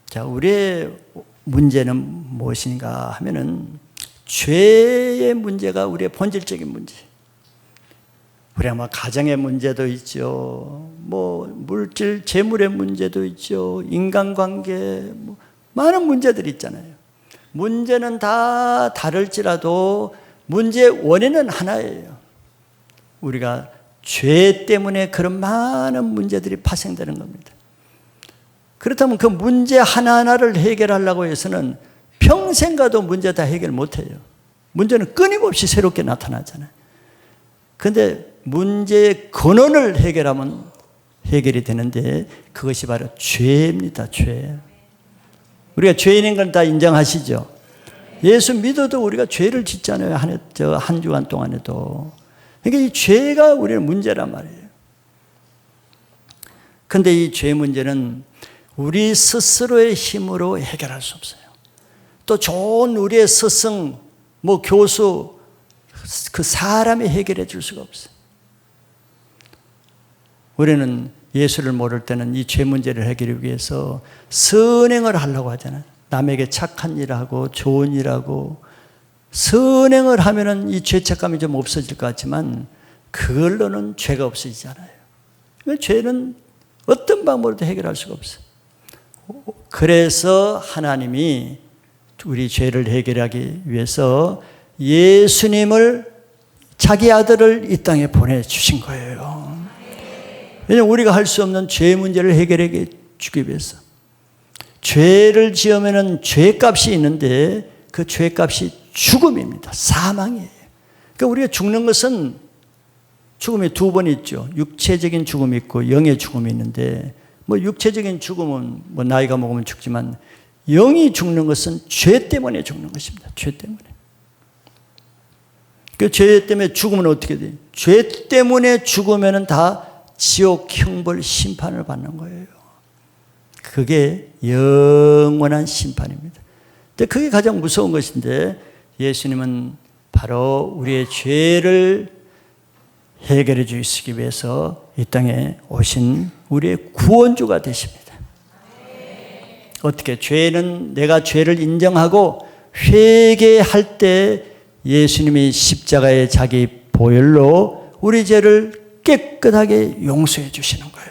자, 우리의 문제는 무엇인가 하면은 죄의 문제가 우리의 본질적인 문제. 우리 아마 가정의 문제도 있죠. 뭐 물질, 재물의 문제도 있죠. 인간관계, 뭐 많은 문제들이 있잖아요. 문제는 다 다를지라도 문제의 원인은 하나예요. 우리가 죄 때문에 그런 많은 문제들이 파생되는 겁니다. 그렇다면 그 문제 하나하나를 해결하려고 해서는 평생 가도 문제 다 해결 못해요. 문제는 끊임없이 새롭게 나타나잖아요. 그런데 문제의 근원을 해결하면 해결이 되는데 그것이 바로 죄입니다. 죄. 우리가 죄인인 건 다 인정하시죠? 예수 믿어도 우리가 죄를 짓잖아요. 한 주간 동안에도. 그러니까 이 죄가 우리는 문제란 말이에요. 그런데 이 죄 문제는 우리 스스로의 힘으로 해결할 수 없어요. 또 좋은 우리의 스승, 뭐 교수, 그 사람이 해결해 줄 수가 없어요. 우리는 예수를 모를 때는 이 죄 문제를 해결하기 위해서 선행을 하려고 하잖아요. 남에게 착한 일하고 좋은 일하고 선행을 하면은 이 죄책감이 좀 없어질 것 같지만 그걸로는 죄가 없어지지 않아요. 죄는 어떤 방법으로도 해결할 수가 없어요. 그래서 하나님이 우리 죄를 해결하기 위해서 예수님을 자기 아들을 이 땅에 보내주신 거예요. 왜냐하면 우리가 할 수 없는 죄 문제를 해결해 주기 위해서. 죄를 지으면 죄값이 있는데 그 죄값이 죽음입니다. 사망이에요. 그러니까 우리가 죽는 것은 죽음이 두 번 있죠. 육체적인 죽음이 있고 영의 죽음이 있는데 뭐 육체적인 죽음은 뭐 나이가 먹으면 죽지만 영이 죽는 것은 죄 때문에 죽는 것입니다. 죄 때문에. 그 죄 때문에 죽으면 어떻게 돼요? 죄 때문에 죽으면 다 지옥 형벌 심판을 받는 거예요. 그게 영원한 심판입니다. 근데 그게 가장 무서운 것인데 예수님은 바로 우리의 죄를 해결해 주시기 위해서 이 땅에 오신 우리의 구원주가 되십니다. 어떻게? 죄는 내가 죄를 인정하고 회개할 때 예수님이 십자가의 자기 보혈로 우리 죄를 깨끗하게 용서해 주시는 거예요.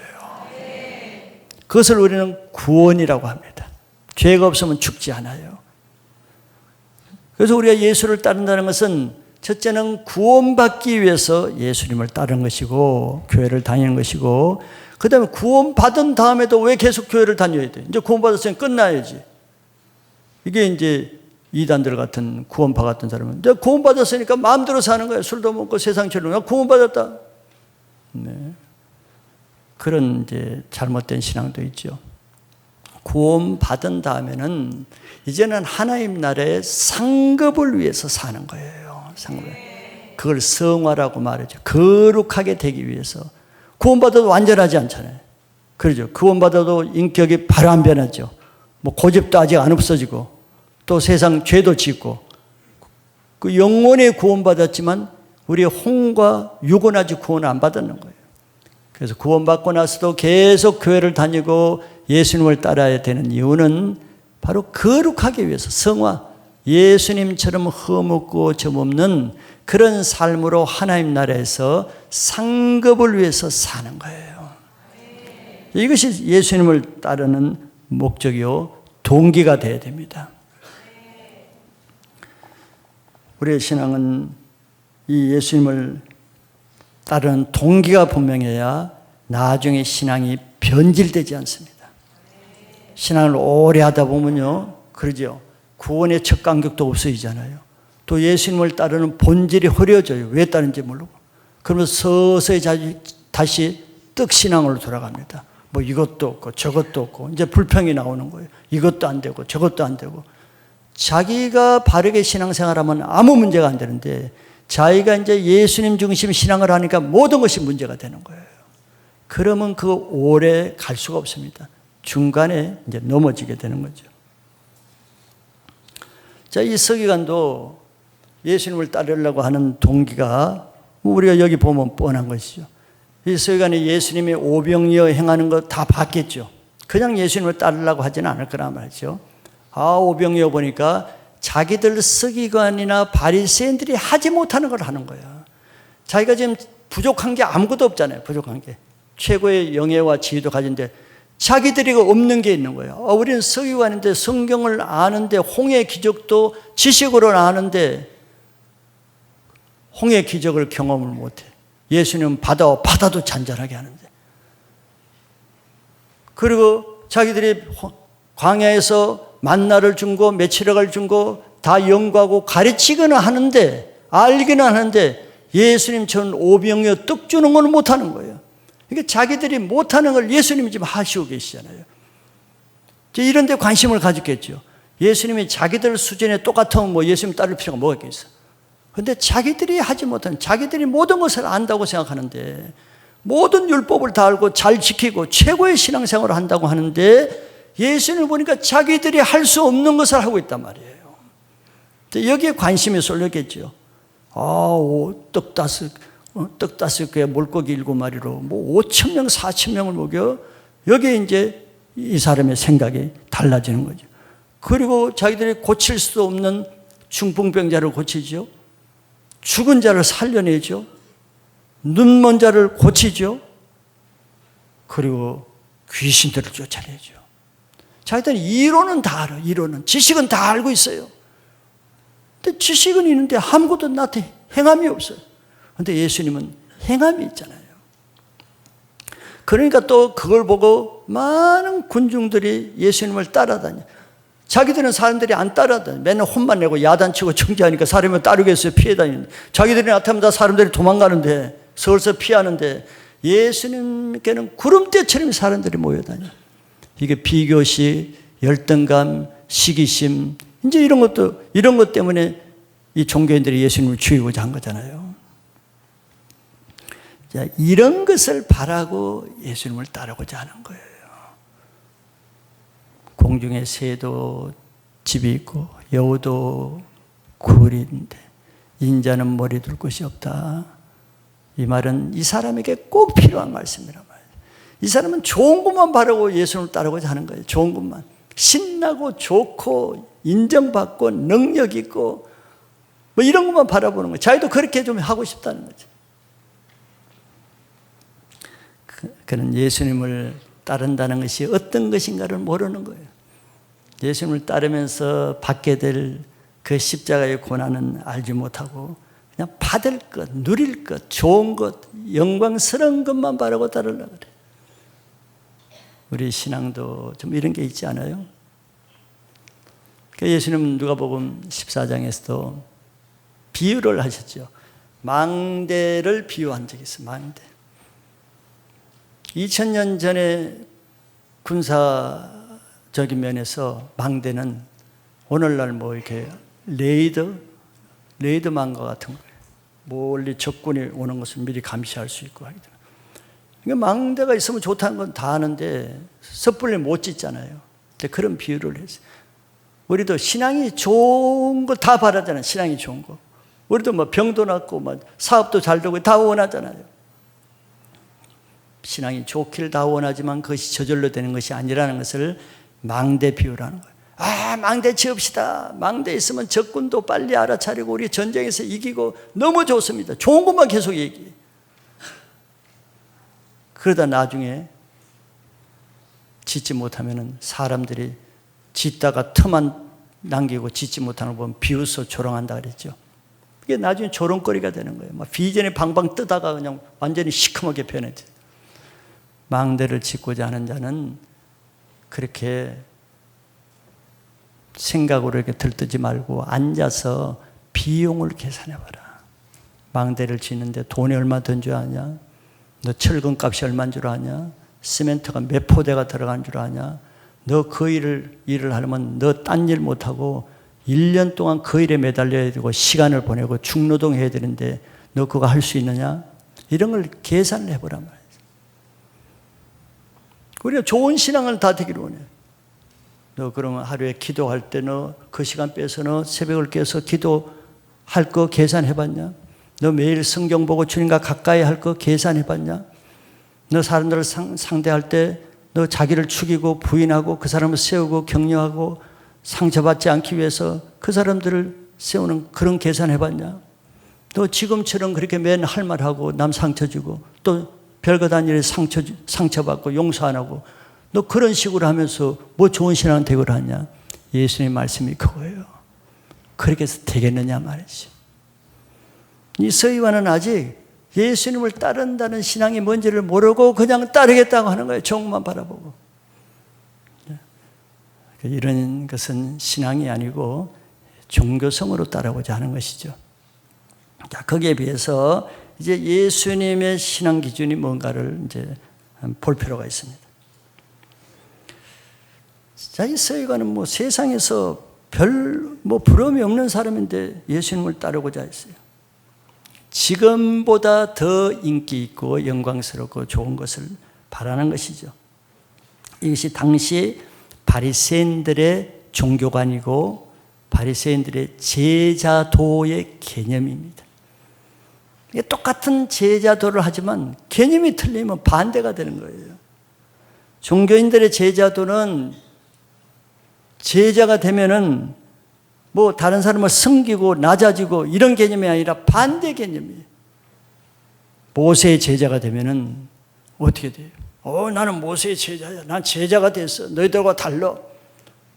그것을 우리는 구원이라고 합니다. 죄가 없으면 죽지 않아요. 그래서 우리가 예수를 따른다는 것은 첫째는 구원받기 위해서 예수님을 따르는 것이고 교회를 다니는 것이고 그 다음에 구원받은 다음에도 왜 계속 교회를 다녀야 돼? 이제 구원받았으면 끝나야지. 이게 이제 이단들 같은 구원파 같은 사람은 이제 구원받았으니까 마음대로 사는 거야. 술도 먹고 세상처럼 구원받았다. 네. 그런 이제 잘못된 신앙도 있죠. 구원받은 다음에는 이제는 하나님 나라의 상급을 위해서 사는 거예요. 상급. 그걸 성화라고 말하죠. 거룩하게 되기 위해서. 구원받아도 완전하지 않잖아요. 그러죠. 구원받아도 인격이 바로 안 변하죠. 뭐 고집도 아직 안 없어지고 또 세상 죄도 짓고 그 영혼에 구원받았지만 우리의 혼과 육은 아직 구원 안 받았는 거예요. 그래서 구원받고 나서도 계속 교회를 다니고 예수님을 따라야 되는 이유는 바로 거룩하기 위해서 성화, 예수님처럼 흠없고 점없는 그런 삶으로 하나님 나라에서 상급을 위해서 사는 거예요. 이것이 예수님을 따르는 목적이요 동기가 되어야 됩니다. 우리의 신앙은 이 예수님을 따르는 동기가 분명해야 나중에 신앙이 변질되지 않습니다. 신앙을 오래 하다 보면요, 그러죠. 구원의 첫 간격도 없어지잖아요. 또 예수님을 따르는 본질이 흐려져요. 왜 따르는지 모르고. 그러면서 서서히 다시 떡신앙으로 돌아갑니다. 뭐 이것도 없고 저것도 없고 이제 불평이 나오는 거예요. 이것도 안 되고 저것도 안 되고. 자기가 바르게 신앙생활하면 아무 문제가 안 되는데 자기가 이제 예수님 중심 신앙을 하니까 모든 것이 문제가 되는 거예요. 그러면 그 오래 갈 수가 없습니다. 중간에 이제 넘어지게 되는 거죠. 자, 이 서기관도 예수님을 따르려고 하는 동기가 우리가 여기 보면 뻔한 것이죠. 이 서기관이 예수님의 오병이어 행하는 거 다 봤겠죠. 그냥 예수님을 따르려고 하지는 않을 거란 말이죠. 오병이어 보니까 자기들 서기관이나 바리새인들이 하지 못하는 걸 하는 거야. 자기가 지금 부족한 게 아무것도 없잖아요. 부족한 게. 최고의 영예와 지혜도 가진데 자기들이 없는 게 있는 거예요. 우리는 서기관인데 성경을 아는데 홍해 기적도 지식으로는 아는데 홍해 기적을 경험을 못해. 예수님은 바다도 잔잔하게 하는데. 그리고 자기들이 광야에서 만나를 준 거, 메추라기를 준 거 다 연구하고 가르치기는 하는데, 알기는 하는데 예수님 전 오병이어 떡 주는 건 못하는 거예요. 그러니까 자기들이 못하는 걸 예수님이 지금 하시고 계시잖아요. 이런 데 관심을 가졌겠죠. 예수님이 자기들 수준에 똑같으면 뭐 예수님 따를 필요가 뭐가 있겠어. 그런데 자기들이 하지 못하는, 자기들이 모든 것을 안다고 생각하는데, 모든 율법을 다 알고 잘 지키고 최고의 신앙생활을 한다고 하는데 예수님을 보니까 자기들이 할 수 없는 것을 하고 있단 말이에요. 여기에 관심이 쏠렸겠죠. 떡 5개, 물고기 7마리로 뭐 5,000명, 4,000명을 먹여. 여기에 이제 이 사람의 생각이 달라지는 거죠. 그리고 자기들이 고칠 수 없는 중풍병자를 고치죠. 죽은 자를 살려내죠. 눈먼 자를 고치죠. 그리고 귀신들을 쫓아내죠. 자기들은 이론은 다 알아. 이론은, 지식은 다 알고 있어요. 근데 지식은 있는데 아무것도 나한테 행함이 없어요. 근데 예수님은 행함이 있잖아요. 그러니까 또 그걸 보고 많은 군중들이 예수님을 따라다녀. 자기들은 사람들이 안 따라다녀. 맨날 혼만 내고 야단치고 정죄하니까 사람을 따르겠어요. 피해 다니는데. 자기들이 나타나면 다 사람들이 도망가는데, 서울서 피하는데, 예수님께는 구름대처럼 사람들이 모여다녀. 이게 비교시, 열등감, 시기심, 이제 이런 것 때문에 이 종교인들이 예수님을 죽이고자 한 거잖아요. 자, 이런 것을 바라고 예수님을 따르고자 하는 거예요. 공중에 새도 집이 있고 여우도 굴이 있는데 인자는 머리 둘 곳이 없다. 이 말은 이 사람에게 꼭 필요한 말씀이란 말이에요. 이 사람은 좋은 것만 바라고 예수님을 따르고자 하는 거예요. 좋은 것만. 신나고 좋고 인정받고 능력 있고 뭐 이런 것만 바라보는 거예요. 자기도 그렇게 좀 하고 싶다는 거죠. 그는 예수님을 따른다는 것이 어떤 것인가를 모르는 거예요. 예수님을 따르면서 받게 될 그 십자가의 고난은 알지 못하고 그냥 받을 것, 누릴 것, 좋은 것, 영광스러운 것만 바라고 따르려고 그래요. 우리 신앙도 좀 이런 게 있지 않아요? 예수님은 누가복음 14장에서도 비유를 하셨죠. 망대를 비유한 적이 있어요. 망대. 2000년 전에 군사적인 면에서 망대는 오늘날 뭐 이렇게 레이더망과 같은 거예요. 멀리 적군이 오는 것을 미리 감시할 수 있고 하기 때문에. 그러니까 망대가 있으면 좋다는 건 다 아는데 섣불리 못 짓잖아요. 그런 비유를 했어요. 우리도 신앙이 좋은 거 다 바라잖아요. 신앙이 좋은 거. 우리도 뭐 병도 낫고 뭐 사업도 잘 되고 다 원하잖아요. 신앙이 좋기를 다 원하지만 그것이 저절로 되는 것이 아니라는 것을 망대 비유라는 거예요. 망대 지읍시다. 망대 있으면 적군도 빨리 알아차리고 우리 전쟁에서 이기고 너무 좋습니다. 좋은 것만 계속 얘기해. 그러다 나중에 짓지 못하면 사람들이 짓다가 틈만 남기고 짓지 못하는 거 보면 비웃어 조롱한다 그랬죠. 이게 나중에 조롱거리가 되는 거예요. 막 비전이 방방 뜨다가 그냥 완전히 시커멓게 변해져. 망대를 짓고자 하는 자는 그렇게 생각으로 이렇게 들뜨지 말고 앉아서 비용을 계산해봐라. 망대를 짓는데 돈이 얼마 든 줄 아냐? 너 철근 값이 얼마인 줄 아냐? 시멘트가 몇 포대가 들어간 줄 아냐? 너 그 일을 하려면 너 딴 일 못하고 1년 동안 그 일에 매달려야 되고 시간을 보내고 중노동 해야 되는데 너 그거 할 수 있느냐? 이런 걸 계산을 해보란 말이에요. 우리가 좋은 신앙을 다 되기를 원해요. 너 그러면 하루에 기도할 때 너 그 시간 빼서 너 새벽을 깨서 기도할 거 계산해봤냐? 너 매일 성경 보고 주님과 가까이 할 거 계산해봤냐? 너 사람들을 상대할 때 너 자기를 죽이고 부인하고 그 사람을 세우고 격려하고 상처받지 않기 위해서 그 사람들을 세우는 그런 계산해봤냐? 너 지금처럼 그렇게 맨 할 말하고 남 상처 주고 또 별것 아닌 일에 상처받고 용서 안 하고 너 그런 식으로 하면서 뭐 좋은 신앙 되고를 하냐? 예수님 말씀이 그거예요. 그렇게 해서 되겠느냐 말이지. 이 서기관은 아직 예수님을 따른다는 신앙이 뭔지를 모르고 그냥 따르겠다고 하는 거예요. 종만 바라보고. 이런 것은 신앙이 아니고 종교성으로 따르고자 하는 것이죠. 자, 거기에 비해서 이제 예수님의 신앙 기준이 뭔가를 이제 볼 필요가 있습니다. 자, 이 서기관은 뭐 세상에서 별 부러움이 없는 사람인데 예수님을 따르고자 했어요. 지금보다 더 인기 있고 영광스럽고 좋은 것을 바라는 것이죠. 이것이 당시 바리새인들의 종교관이고 바리새인들의 제자도의 개념입니다. 이게 똑같은 제자도를 하지만 개념이 틀리면 반대가 되는 거예요. 종교인들의 제자도는 제자가 되면은 뭐 다른 사람을 섬기고 낮아지고 이런 개념이 아니라 반대 개념이에요. 모세의 제자가 되면은 어떻게 돼요? 나는 모세의 제자야. 난 제자가 됐어. 너희들과 달라.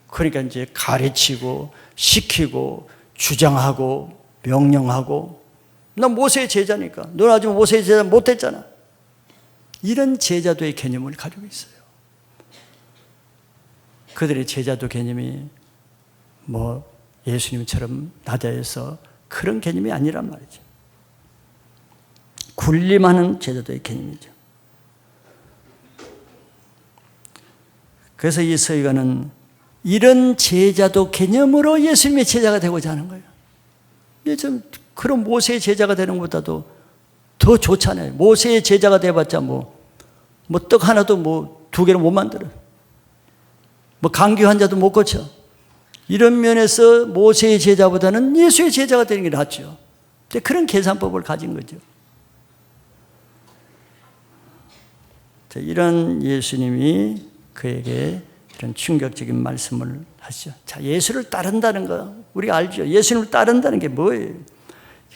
그러니까 이제 가르치고 시키고 주장하고 명령하고 난 모세의 제자니까. 너는 아직 모세의 제자 못했잖아. 이런 제자도의 개념을 가지고 있어요. 그들의 제자도 개념이 뭐 예수님처럼 낮아서 그런 개념이 아니란 말이죠. 군림하는 제자도의 개념이죠. 그래서 이 서기관은 이런 제자도 개념으로 예수님의 제자가 되고자 하는 거예요. 좀 그런 모세의 제자가 되는 것보다도 더 좋잖아요. 모세의 제자가 돼봤자 뭐 떡 하나도 2개를 못 만들어. 감기 환자도 못 고쳐. 이런 면에서 모세의 제자보다는 예수의 제자가 되는 게 낫죠. 그런 계산법을 가진 거죠. 이런 예수님이 그에게 이런 충격적인 말씀을 하시죠. 자, 예수를 따른다는 거 우리가 알죠. 예수님을 따른다는 게 뭐예요?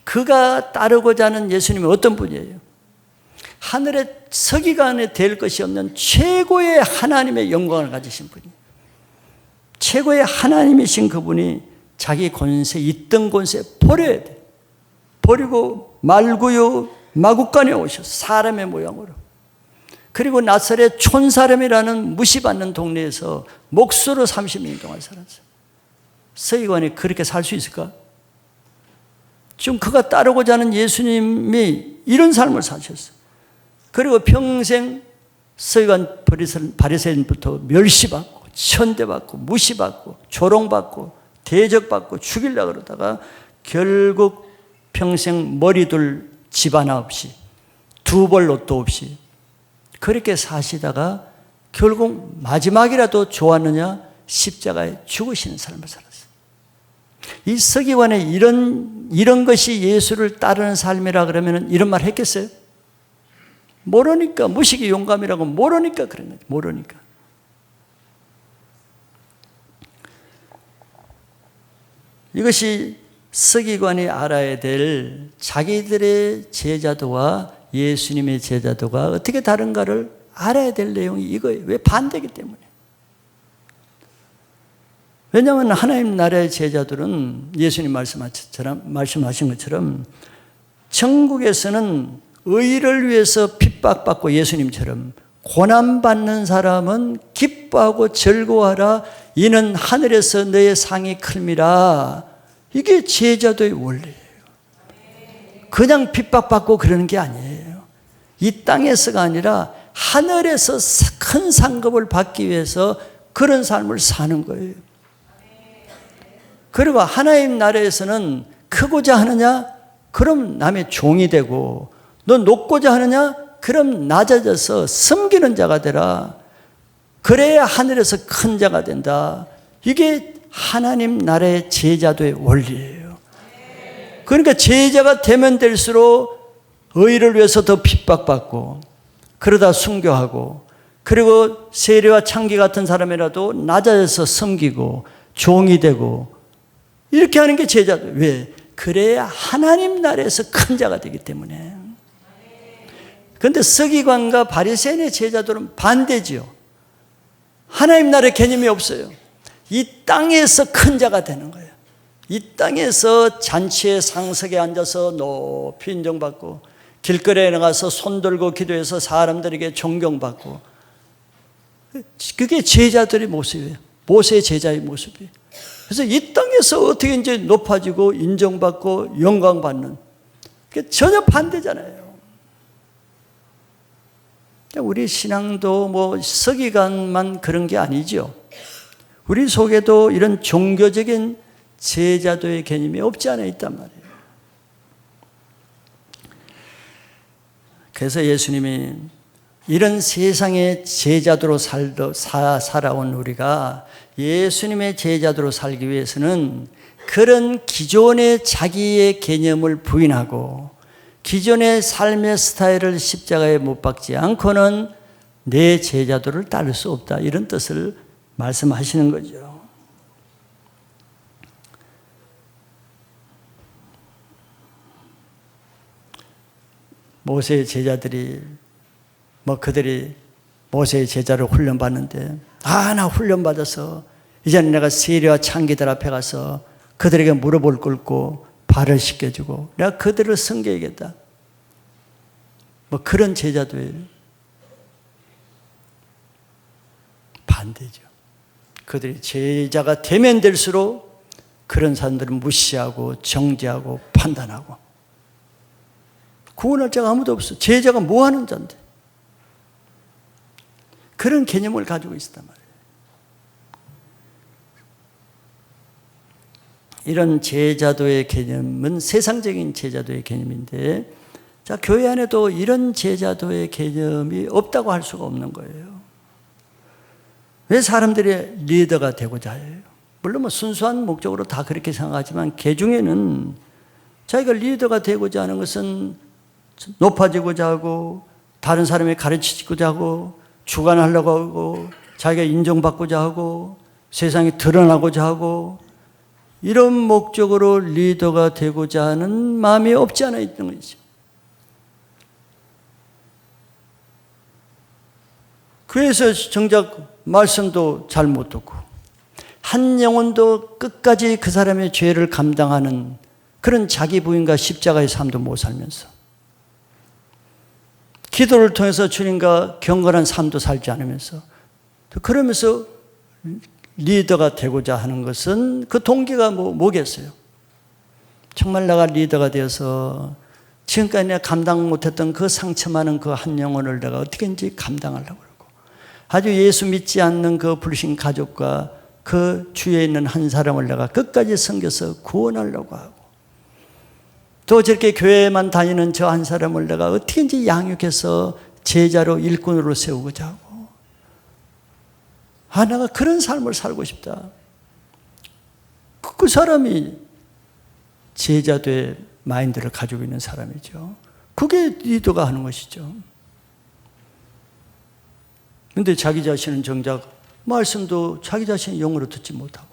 그가 따르고자 하는 예수님이 어떤 분이에요? 하늘의 서기관에 될 것이 없는 최고의 하나님의 영광을 가지신 분이에요. 최고의 하나님이신 그분이 자기 권세, 있던 권세 버려야 돼. 버리고 말구유 마구간에 오셔서 사람의 모양으로. 그리고 나사렛 촌사람이라는 무시받는 동네에서 목수로 30년 동안 살았어요. 서기관이 그렇게 살 수 있을까? 지금 그가 따르고자 하는 예수님이 이런 삶을 사셨어요. 그리고 평생 서기관 바리새인부터 멸시받고 천대받고 무시받고 조롱받고 대적받고 죽이려고 그러다가 결국 평생 머리둘 집 하나 없이 2벌 옷도 없이 그렇게 사시다가 결국 마지막이라도 좋았느냐 십자가에 죽으시는 삶을 살았어요. 이 서기관의 이런 것이 예수를 따르는 삶이라 그러면 이런 말 했겠어요? 모르니까 무식이 용감이라고 모르니까 그런 거죠. 모르니까. 이것이 서기관이 알아야 될 자기들의 제자도와 예수님의 제자도가 어떻게 다른가를 알아야 될 내용이 이거예요. 왜 반대이기 때문에. 왜냐하면 하나님 나라의 제자들은 예수님 말씀하신 것처럼 천국에서는 의를 위해서 핍박받고 예수님처럼 고난받는 사람은 기뻐하고 즐거워하라. 이는 하늘에서 너의 상이 클미라. 이게 제자도의 원리예요. 그냥 핍박받고 그러는 게 아니에요. 이 땅에서가 아니라 하늘에서 큰 상급을 받기 위해서 그런 삶을 사는 거예요. 그리고 하나님 나라에서는 크고자 하느냐? 그럼 남의 종이 되고, 너 높고자 하느냐? 그럼 낮아져서 섬기는 자가 되라. 그래야 하늘에서 큰 자가 된다. 이게 하나님 나라의 제자도의 원리예요. 그러니까 제자가 되면 될수록 의를 위해서 더 핍박받고 그러다 순교하고, 그리고 세례와 창기 같은 사람이라도 낮아져서 섬기고 종이 되고, 이렇게 하는 게 제자도. 왜? 그래야 하나님 나라에서 큰 자가 되기 때문에. 그런데 서기관과 바리새인의 제자들은 반대지요. 하나님 나라의 개념이 없어요. 이 땅에서 큰 자가 되는 거예요. 이 땅에서 잔치의 상석에 앉아서 높이 인정받고, 길거리에 나가서 손 들고 기도해서 사람들에게 존경받고, 그게 제자들의 모습이에요. 모세의 제자의 모습이에요. 그래서 이 땅에서 어떻게 이제 높아지고 인정받고 영광받는, 그게 전혀 반대잖아요. 우리 신앙도 뭐 서기관만 그런 게 아니죠. 우리 속에도 이런 종교적인 제자도의 개념이 없지 않아 있단 말이에요. 그래서 예수님이 이런 세상의 제자도로 살아온 우리가 예수님의 제자도로 살기 위해서는 그런 기존의 자기의 개념을 부인하고 기존의 삶의 스타일을 십자가에 못 박지 않고는 내 제자도를 따를 수 없다, 이런 뜻을 말씀하시는 거죠. 모세의 제자들이 그들이 모세의 제자로 훈련받는데, 나 훈련받아서 이제는 내가 세리와 창기들 앞에 가서 그들에게 무릎을 꿇고 발을 씻겨주고 내가 그들을 섬겨야겠다, 그런 제자도예요. 반대죠. 그들이 제자가 되면 될수록 그런 사람들은 무시하고 정죄하고 판단하고, 구원할 자가 아무도 없어. 제자가 뭐 하는 자인데. 그런 개념을 가지고 있단 말이에요. 이런 제자도의 개념은 세상적인 제자도의 개념인데, 자, 교회 안에도 이런 제자도의 개념이 없다고 할 수가 없는 거예요. 왜 사람들이 리더가 되고자 해요? 물론 순수한 목적으로 다 그렇게 생각하지만, 개중에는 자기가 리더가 되고자 하는 것은 높아지고자 하고, 다른 사람이 가르치고자 하고, 주관하려고 하고, 자기가 인정받고자 하고, 세상에 드러나고자 하고, 이런 목적으로 리더가 되고자 하는 마음이 없지 않아 있는 거죠. 그래서 정작 말씀도 잘 못 듣고, 한 영혼도 끝까지 그 사람의 죄를 감당하는 그런 자기 부인과 십자가의 삶도 못 살면서, 기도를 통해서 주님과 경건한 삶도 살지 않으면서, 그러면서 리더가 되고자 하는 것은 그 동기가 뭐겠어요? 정말 내가 리더가 되어서 지금까지 내가 감당 못했던 그 상처 많은 그 한 영혼을 내가 어떻게든지 감당하려고 그러고, 아주 예수 믿지 않는 그 불신 가족과 그 주위에 있는 한 사람을 내가 끝까지 섬겨서 구원하려고 하고, 또 저렇게 교회만 다니는 저 한 사람을 내가 어떻게든지 양육해서 제자로 일꾼으로 세우고자 하고, 내가 그런 삶을 살고 싶다. 그 사람이 제자도의 마인드를 가지고 있는 사람이죠. 그게 리더가 하는 것이죠. 그런데 자기 자신은 정작 말씀도 자기 자신이 영어로 듣지 못하고,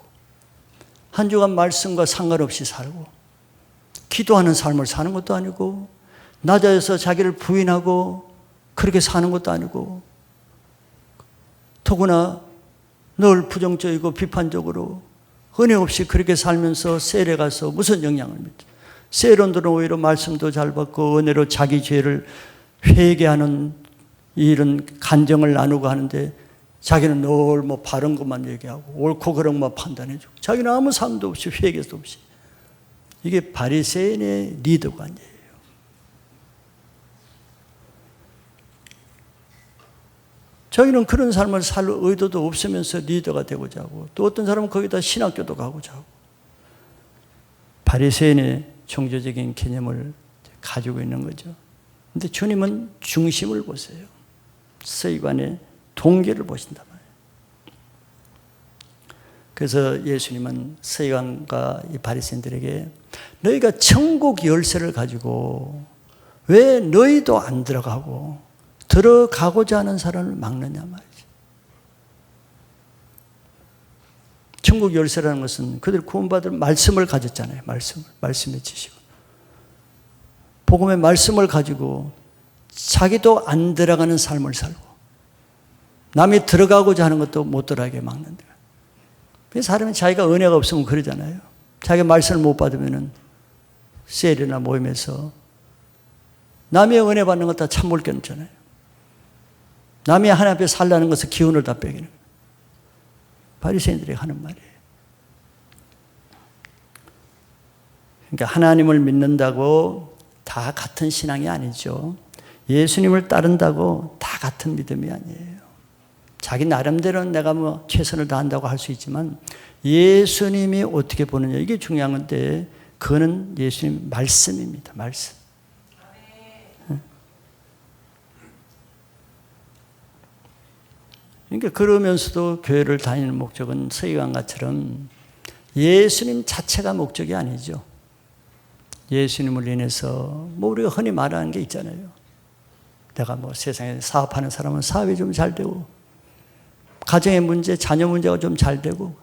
한 주간 말씀과 상관없이 살고, 기도하는 삶을 사는 것도 아니고, 낮아져서 자기를 부인하고 그렇게 사는 것도 아니고, 더구나 늘 부정적이고 비판적으로 은혜 없이 그렇게 살면서 셀에 가서 무슨 영향을 미쳐? 셀원들은 오히려 말씀도 잘 받고 은혜로 자기 죄를 회개하는 이런 간정을 나누고 하는데, 자기는 늘 바른 것만 얘기하고 옳고 그른 것만 판단해주고, 자기는 아무 삶도 없이 회개도 없이. 이게 바리새인의 리더관이에요. 자기는 그런 삶을 살 의도도 없으면서 리더가 되고자 하고, 또 어떤 사람은 거기다 신학교도 가고자 하고, 바리새인의 종교적인 개념을 가지고 있는 거죠. 그런데 주님은 중심을 보세요. 서기관의 동기를 보신단 말이에요. 그래서 예수님은 서기관과 이 바리새인들에게, 너희가 천국 열쇠를 가지고 왜 너희도 안 들어가고 들어가고자 하는 사람을 막느냐 말이지. 천국 열쇠라는 것은 그들 구원받을 말씀을 가졌잖아요. 말씀의 지식. 복음의 말씀을 가지고 자기도 안 들어가는 삶을 살고 남이 들어가고자 하는 것도 못 들어가게 막는 거예요. 그래서 사람이 자기가 은혜가 없으면 그러잖아요. 자기 말씀을 못 받으면 세일이나 모임에서 남의 은혜 받는 것 다 찬물 껴놓잖아요. 남이 하나님 앞에 살라는 것을 기운을 다 빼기는 거예요. 바리새인들이 하는 말이에요. 그러니까 하나님을 믿는다고 다 같은 신앙이 아니죠. 예수님을 따른다고 다 같은 믿음이 아니에요. 자기 나름대로는 내가 뭐 최선을 다한다고 할 수 있지만 예수님이 어떻게 보느냐 이게 중요한 건데 그거는 예수님 말씀입니다. 말씀. 그러니까 그러면서도 교회를 다니는 목적은 서기관과처럼 예수님 자체가 목적이 아니죠. 예수님을 인해서 뭐 우리가 흔히 말하는 게 있잖아요. 내가 뭐 세상에 사업하는 사람은 사업이 좀 잘 되고 가정의 문제, 자녀 문제가 좀 잘 되고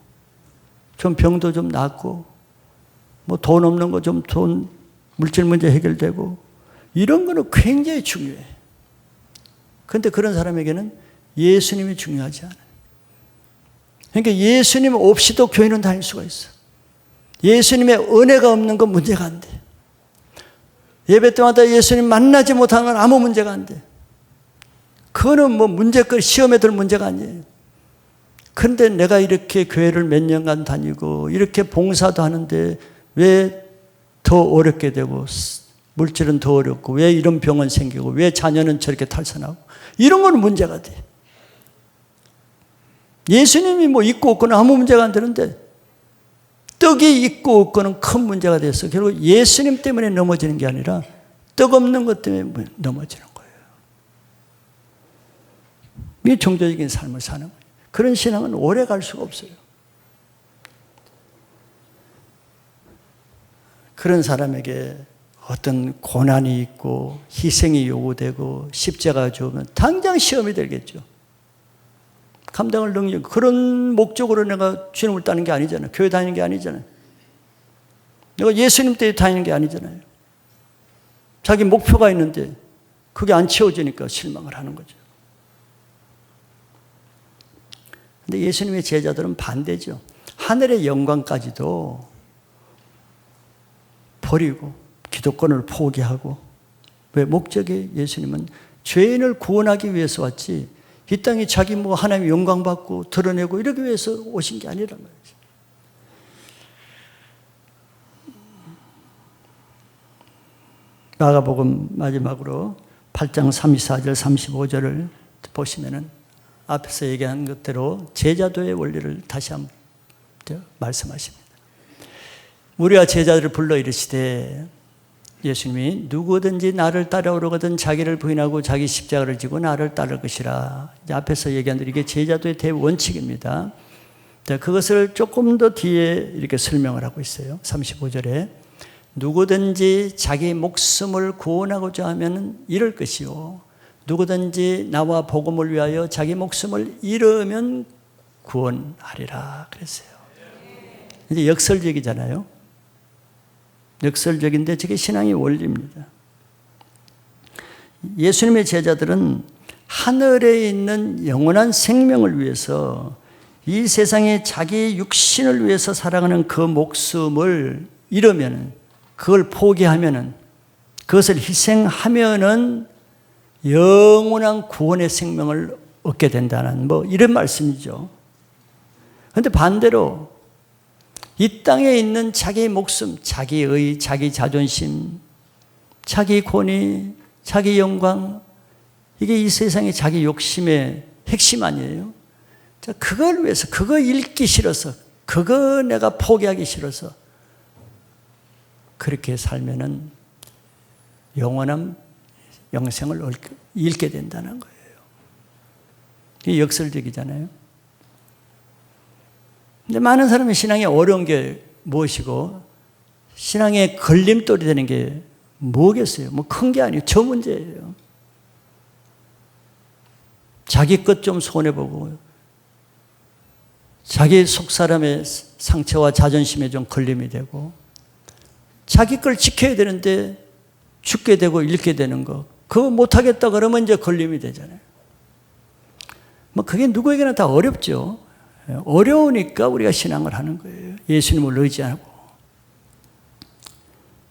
좀 병도 좀 낫고 뭐 돈 없는 거 좀 돈 물질 문제 해결되고 이런 거는 굉장히 중요해. 그런데 그런 사람에게는 예수님이 중요하지 않아요. 그러니까 예수님 없이도 교회는 다닐 수가 있어. 예수님의 은혜가 없는 건 문제가 안 돼. 예배 때마다 예수님 만나지 못하는 건 아무 문제가 안 돼. 그거는 뭐 문제거리, 시험에 들 문제가 아니에요. 그런데 내가 이렇게 교회를 몇 년간 다니고 이렇게 봉사도 하는데 왜 더 어렵게 되고 물질은 더 어렵고 왜 이런 병은 생기고 왜 자녀는 저렇게 탈선하고 이런 거는 문제가 돼. 예수님이 뭐 있고 없고는 아무 문제가 안 되는데 떡이 있고 없고는 큰 문제가 돼서 결국 예수님 때문에 넘어지는 게 아니라 떡 없는 것 때문에 넘어지는 거예요. 이게 종교적인 삶을 사는 거예요. 그런 신앙은 오래 갈 수가 없어요. 그런 사람에게 어떤 고난이 있고 희생이 요구되고 십자가가 주어면 당장 시험이 되겠죠. 감당할 능력, 그런 목적으로 내가 주님을 따는 게 아니잖아요. 교회 다니는 게 아니잖아요. 내가 예수님 때문에 다니는 게 아니잖아요. 자기 목표가 있는데 그게 안 채워지니까 실망을 하는 거죠. 근데 예수님의 제자들은 반대죠. 하늘의 영광까지도 버리고 기득권을 포기하고, 왜? 목적이 예수님은 죄인을 구원하기 위해서 왔지 이 땅에 자기 뭐 하나님 영광 받고 드러내고 이러기 위해서 오신 게 아니란 말이죠. 마가복음 마지막으로 8장 34절 35절을 보시면은 앞에서 얘기한 것대로 제자도의 원리를 다시 한번 말씀하십니다. 우리가 제자들을 불러 이르시되, 예수님이 누구든지 나를 따라오려거든 자기를 부인하고 자기 십자가를 지고 나를 따를 것이라. 이제 앞에서 얘기한 대로 이게 제자도의 대원칙입니다. 자, 그것을 조금 더 뒤에 이렇게 설명을 하고 있어요. 35절에 누구든지 자기 목숨을 구원하고자 하면 잃을 것이요 누구든지 나와 복음을 위하여 자기 목숨을 잃으면 구원하리라 그랬어요. 이제 역설적이잖아요. 역설적인데 저게 신앙의 원리입니다. 예수님의 제자들은 하늘에 있는 영원한 생명을 위해서 이 세상에 자기 육신을 위해서 살아가는 그 목숨을 잃으면, 그걸 포기하면은, 그것을 희생하면은 영원한 구원의 생명을 얻게 된다는 뭐 이런 말씀이죠. 그런데 반대로 이 땅에 있는 자기 목숨, 자기의, 자기 자존심, 자기 권위, 자기 영광, 이게 이 세상의 자기 욕심의 핵심 아니에요? 자, 그걸 위해서, 그거 잃기 싫어서, 그거 내가 포기하기 싫어서 그렇게 살면은 영원한 영생을 잃게 된다는 거예요. 이게 역설적이잖아요. 근데 많은 사람이 신앙에 어려운 게 무엇이고 신앙에 걸림돌이 되는 게 뭐겠어요? 뭐 큰 게 아니에요. 저 문제예요. 자기 것 좀 손해보고 자기 속사람의 상처와 자존심에 좀 걸림이 되고 자기 걸 지켜야 되는데 죽게 되고 잃게 되는 거, 그거 못하겠다 그러면 이제 걸림이 되잖아요. 뭐 그게 누구에게나 다 어렵죠. 어려우니까 우리가 신앙을 하는 거예요. 예수님을 의지하고.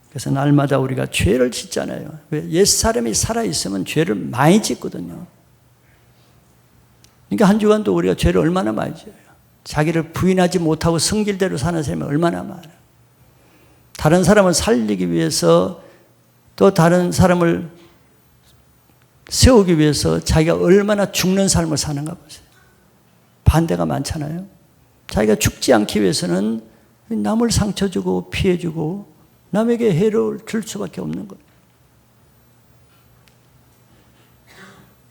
그래서 날마다 우리가 죄를 짓잖아요. 왜? 옛사람이 살아있으면 죄를 많이 짓거든요. 그러니까 한 주간도 우리가 죄를 얼마나 많이 지어요. 자기를 부인하지 못하고 성질대로 사는 사람이 얼마나 많아요. 다른 사람을 살리기 위해서 또 다른 사람을 세우기 위해서 자기가 얼마나 죽는 삶을 사는가 보세요. 반대가 많잖아요. 자기가 죽지 않기 위해서는 남을 상처 주고 피해 주고 남에게 해를 줄 수밖에 없는 거예요.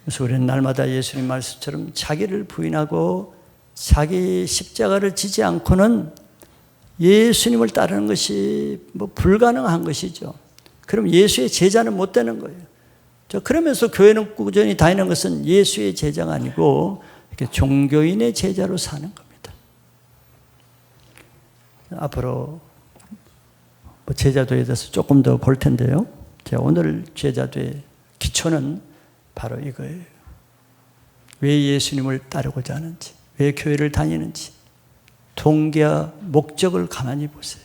그래서 우리는 날마다 예수님 말씀처럼 자기를 부인하고 자기 십자가를 지지 않고는 예수님을 따르는 것이 뭐 불가능한 것이죠. 그럼 예수의 제자는 못 되는 거예요. 그러면서 교회는 꾸준히 다니는 것은 예수의 제자가 아니고 이렇게 종교인의 제자로 사는 겁니다. 앞으로 제자도에 대해서 조금 더 볼 텐데요. 제가 오늘 제자도의 기초는 바로 이거예요. 왜 예수님을 따르고자 하는지, 왜 교회를 다니는지, 동기와 목적을 가만히 보세요.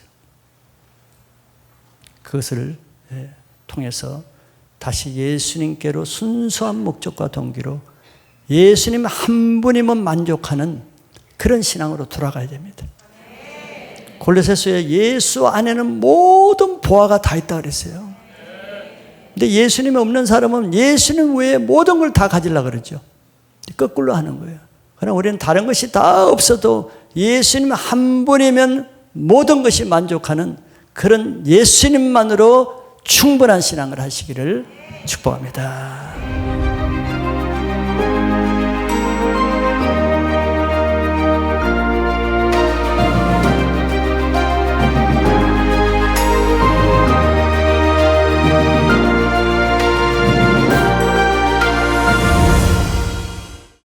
그것을 통해서 다시 예수님께로 순수한 목적과 동기로 예수님 한 분이면 만족하는 그런 신앙으로 돌아가야 됩니다. 골로새서에 예수 안에는 모든 보화가 다 있다 그랬어요. 근데 예수님이 없는 사람은 예수님 외에 모든 걸 다 가지려고 그러죠. 거꾸로 하는 거예요. 그러나 우리는 다른 것이 다 없어도 예수님 한 분이면 모든 것이 만족하는 그런 예수님만으로 충분한 신앙을 하시기를 축복합니다.